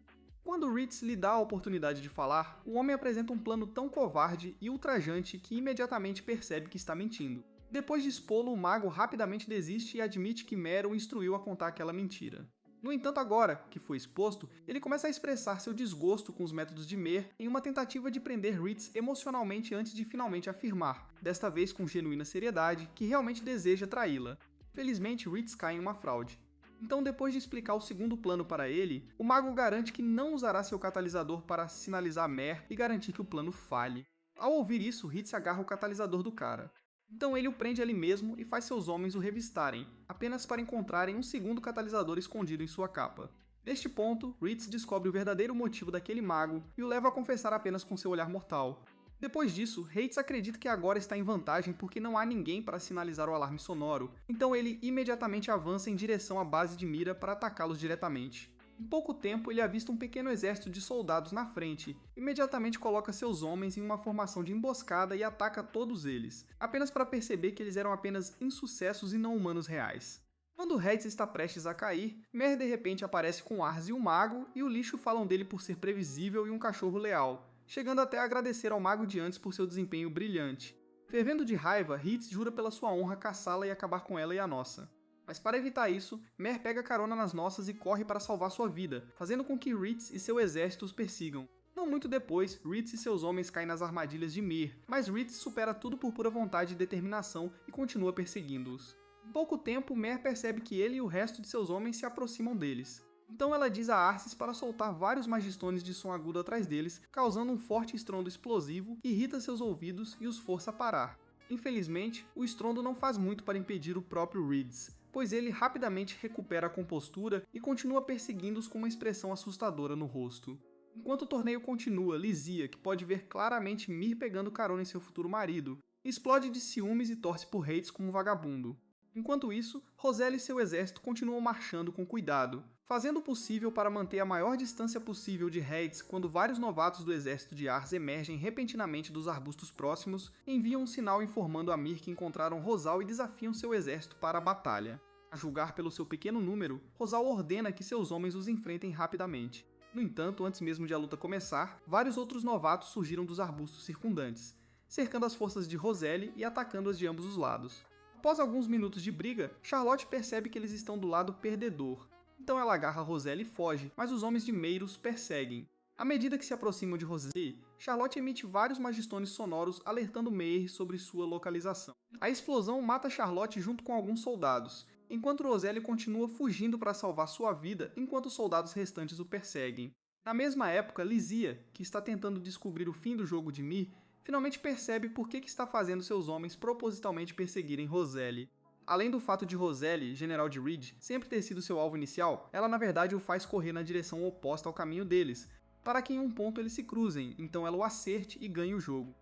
Quando Ritz lhe dá a oportunidade de falar, o homem apresenta um plano tão covarde e ultrajante que imediatamente percebe que está mentindo. Depois de expô-lo, o mago rapidamente desiste e admite que Mer o instruiu a contar aquela mentira. No entanto, agora que foi exposto, ele começa a expressar seu desgosto com os métodos de Mer em uma tentativa de prender Ritz emocionalmente antes de finalmente afirmar, desta vez com genuína seriedade, que realmente deseja traí-la. Felizmente, Ritz cai em uma fraude. Então, depois de explicar o segundo plano para ele, o mago garante que não usará seu catalisador para sinalizar Mer e garantir que o plano falhe. Ao ouvir isso, Ritz agarra o catalisador do cara. Então ele o prende ali mesmo e faz seus homens o revistarem, apenas para encontrarem um segundo catalisador escondido em sua capa. Neste ponto, Ritz descobre o verdadeiro motivo daquele mago e o leva a confessar apenas com seu olhar mortal. Depois disso, Hates acredita que agora está em vantagem porque não há ninguém para sinalizar o alarme sonoro, então ele imediatamente avança em direção à base de mira para atacá-los diretamente. Em pouco tempo, ele avista um pequeno exército de soldados na frente, imediatamente coloca seus homens em uma formação de emboscada e ataca todos eles, apenas para perceber que eles eram apenas insucessos e não humanos reais. Quando Hates está prestes a cair, Mer de repente aparece com Ars e o mago, e o lixo falam dele por ser previsível e um cachorro leal, chegando até a agradecer ao mago de antes por seu desempenho brilhante. Fervendo de raiva, Ritz jura pela sua honra caçá-la e acabar com ela e a nossa. Mas para evitar isso, Mer pega carona nas nossas e corre para salvar sua vida, fazendo com que Ritz e seu exército os persigam. Não muito depois, Ritz e seus homens caem nas armadilhas de Mir, mas Ritz supera tudo por pura vontade e determinação e continua perseguindo-os. Em pouco tempo, Mer percebe que ele e o resto de seus homens se aproximam deles. Então ela diz a Arces para soltar vários magistones de som agudo atrás deles, causando um forte estrondo explosivo que irrita seus ouvidos e os força a parar. Infelizmente, o estrondo não faz muito para impedir o próprio Ritz, pois ele rapidamente recupera a compostura e continua perseguindo-os com uma expressão assustadora no rosto. Enquanto o torneio continua, Lizzie, que pode ver claramente Mir pegando carona em seu futuro marido, explode de ciúmes e torce por Hates como um vagabundo. Enquanto isso, Roselle e seu exército continuam marchando com cuidado, fazendo o possível para manter a maior distância possível de Hades quando vários novatos do exército de Ars emergem repentinamente dos arbustos próximos, enviam um sinal informando a Mir que encontraram Rosal e desafiam seu exército para a batalha. A julgar pelo seu pequeno número, Rosal ordena que seus homens os enfrentem rapidamente. No entanto, antes mesmo de a luta começar, vários outros novatos surgiram dos arbustos circundantes, cercando as forças de Roselle e atacando-as de ambos os lados. Após alguns minutos de briga, Charlotte percebe que eles estão do lado perdedor. Então ela agarra Roselle e foge, mas os homens de Meiros perseguem. À medida que se aproximam de Roselle, Charlotte emite vários magistones sonoros alertando Meir sobre sua localização. A explosão mata Charlotte junto com alguns soldados, enquanto Roselle continua fugindo para salvar sua vida enquanto os soldados restantes o perseguem. Na mesma época, Lysia, que está tentando descobrir o fim do jogo de Mir, finalmente percebe por que está fazendo seus homens propositalmente perseguirem Roselle. Além do fato de Roselle, general de Reed, sempre ter sido seu alvo inicial, ela na verdade o faz correr na direção oposta ao caminho deles, para que em um ponto eles se cruzem, então ela o acerte e ganhe o jogo.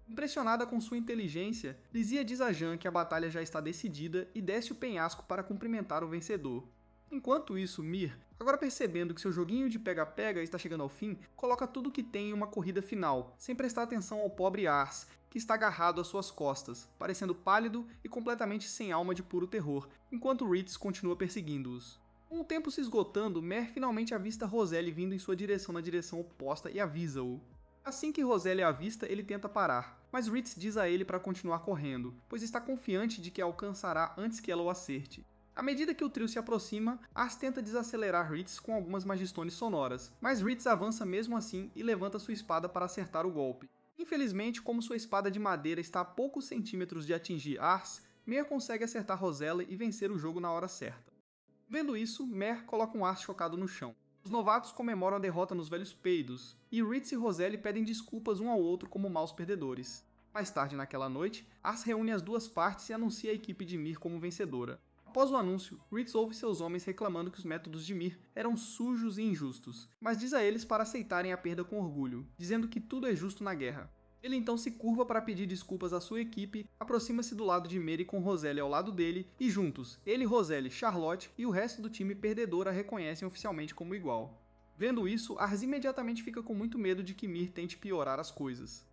Impressionada com sua inteligência, Lysia diz a Jean que a batalha já está decidida e desce o penhasco para cumprimentar o vencedor. Enquanto isso, Mir, agora percebendo que seu joguinho de pega-pega está chegando ao fim, coloca tudo o que tem em uma corrida final, sem prestar atenção ao pobre Ars, que está agarrado às suas costas, parecendo pálido e completamente sem alma de puro terror, enquanto Ritz continua perseguindo-os. Com o tempo se esgotando, Mer finalmente avista Roselle vindo em sua direção na direção oposta e avisa-o. Assim que Roselle a avista, ele tenta parar, mas Ritz diz a ele para continuar correndo, pois está confiante de que a alcançará antes que ela o acerte. À medida que o trio se aproxima, Ars tenta desacelerar Ritz com algumas magistones sonoras, mas Ritz avança mesmo assim e levanta sua espada para acertar o golpe. Infelizmente, como sua espada de madeira está a poucos centímetros de atingir Ars, Mer consegue acertar Roselle e vencer o jogo na hora certa. Vendo isso, Mer coloca um Ars chocado no chão. Os novatos comemoram a derrota nos velhos peidos, e Ritz e Roselle pedem desculpas um ao outro como maus perdedores. Mais tarde naquela noite, Ars reúne as duas partes e anuncia a equipe de Mir como vencedora. Após o anúncio, Ritz ouve seus homens reclamando que os métodos de Mir eram sujos e injustos, mas diz a eles para aceitarem a perda com orgulho, dizendo que tudo é justo na guerra. Ele então se curva para pedir desculpas à sua equipe, aproxima-se do lado de Mary com Roselle ao lado dele, e juntos, ele, Roselle, Charlotte e o resto do time perdedor a reconhecem oficialmente como igual. Vendo isso, Ars imediatamente fica com muito medo de que Mir tente piorar as coisas.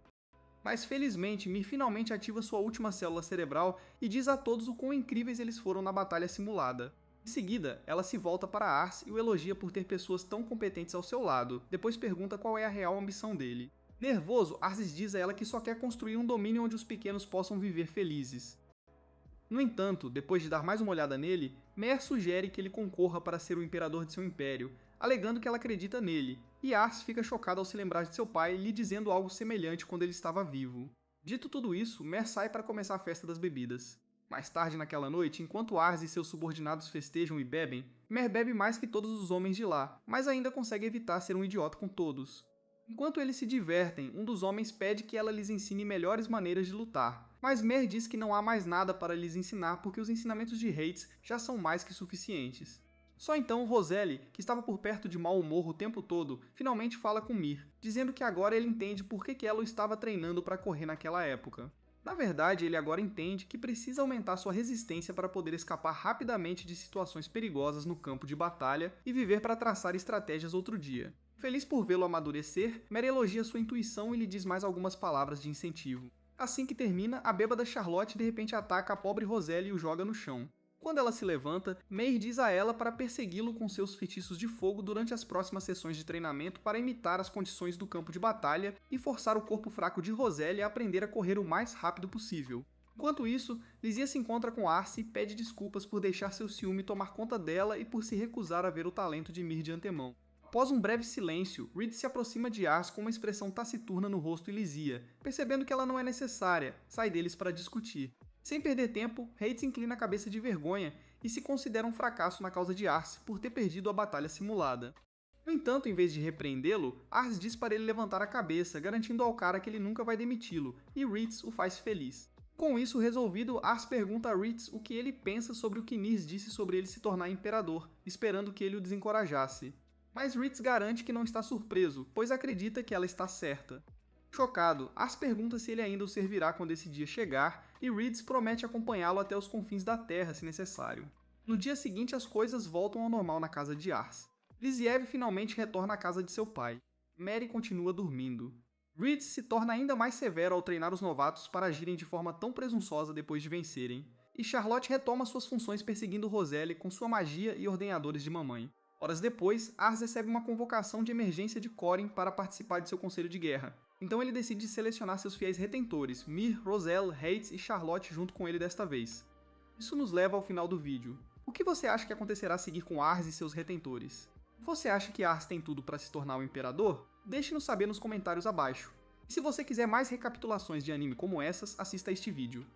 Mas felizmente, Mir finalmente ativa sua última célula cerebral e diz a todos o quão incríveis eles foram na batalha simulada. Em seguida, ela se volta para Ars e o elogia por ter pessoas tão competentes ao seu lado, depois pergunta qual é a real ambição dele. Nervoso, Ars diz a ela que só quer construir um domínio onde os pequenos possam viver felizes. No entanto, depois de dar mais uma olhada nele, Mer sugere que ele concorra para ser o imperador de seu império, alegando que ela acredita nele, e Ars fica chocado ao se lembrar de seu pai lhe dizendo algo semelhante quando ele estava vivo. Dito tudo isso, Mer sai para começar a festa das bebidas. Mais tarde naquela noite, enquanto Ars e seus subordinados festejam e bebem, Mer bebe mais que todos os homens de lá, mas ainda consegue evitar ser um idiota com todos. Enquanto eles se divertem, um dos homens pede que ela lhes ensine melhores maneiras de lutar, mas Mer diz que não há mais nada para lhes ensinar porque os ensinamentos de Hades já são mais que suficientes. Só então Roselle, que estava por perto de mau humor o tempo todo, finalmente fala com Mir, dizendo que agora ele entende por que ela o estava treinando para correr naquela época. Na verdade, ele agora entende que precisa aumentar sua resistência para poder escapar rapidamente de situações perigosas no campo de batalha e viver para traçar estratégias outro dia. Feliz por vê-lo amadurecer, Mer elogia sua intuição e lhe diz mais algumas palavras de incentivo. Assim que termina, a bêbada Charlotte de repente ataca a pobre Roselle e o joga no chão. Quando ela se levanta, Meir diz a ela para persegui-lo com seus feitiços de fogo durante as próximas sessões de treinamento para imitar as condições do campo de batalha e forçar o corpo fraco de Roselle a aprender a correr o mais rápido possível. Enquanto isso, Lysia se encontra com Arce e pede desculpas por deixar seu ciúme tomar conta dela e por se recusar a ver o talento de Mir de antemão. Após um breve silêncio, Reed se aproxima de Ars com uma expressão taciturna no rosto e Lysia, percebendo que ela não é necessária, sai deles para discutir. Sem perder tempo, Hades inclina a cabeça de vergonha e se considera um fracasso na causa de Ars por ter perdido a batalha simulada. No entanto, em vez de repreendê-lo, Ars diz para ele levantar a cabeça, garantindo ao cara que ele nunca vai demiti-lo, e Ritz o faz feliz. Com isso resolvido, Ars pergunta a Ritz o que ele pensa sobre o que Nyx disse sobre ele se tornar imperador, esperando que ele o desencorajasse. Mas Ritz garante que não está surpreso, pois acredita que ela está certa. Chocado, Ars pergunta se ele ainda o servirá quando esse dia chegar, e Ritz promete acompanhá-lo até os confins da Terra se necessário. No dia seguinte, as coisas voltam ao normal na casa de Ars. Liziev finalmente retorna à casa de seu pai. Mary continua dormindo. Reed se torna ainda mais severo ao treinar os novatos para agirem de forma tão presunçosa depois de vencerem. E Charlotte retoma suas funções perseguindo Roselle com sua magia e ordenhadores de mamãe. Horas depois, Ars recebe uma convocação de emergência de Corin para participar de seu conselho de guerra. Então ele decide selecionar seus fiéis retentores, Mir, Roselle, Heights e Charlotte junto com ele desta vez. Isso nos leva ao final do vídeo. O que você acha que acontecerá a seguir com Ars e seus retentores? Você acha que Ars tem tudo para se tornar o Imperador? Deixe-nos saber nos comentários abaixo. E se você quiser mais recapitulações de anime como essas, assista a este vídeo.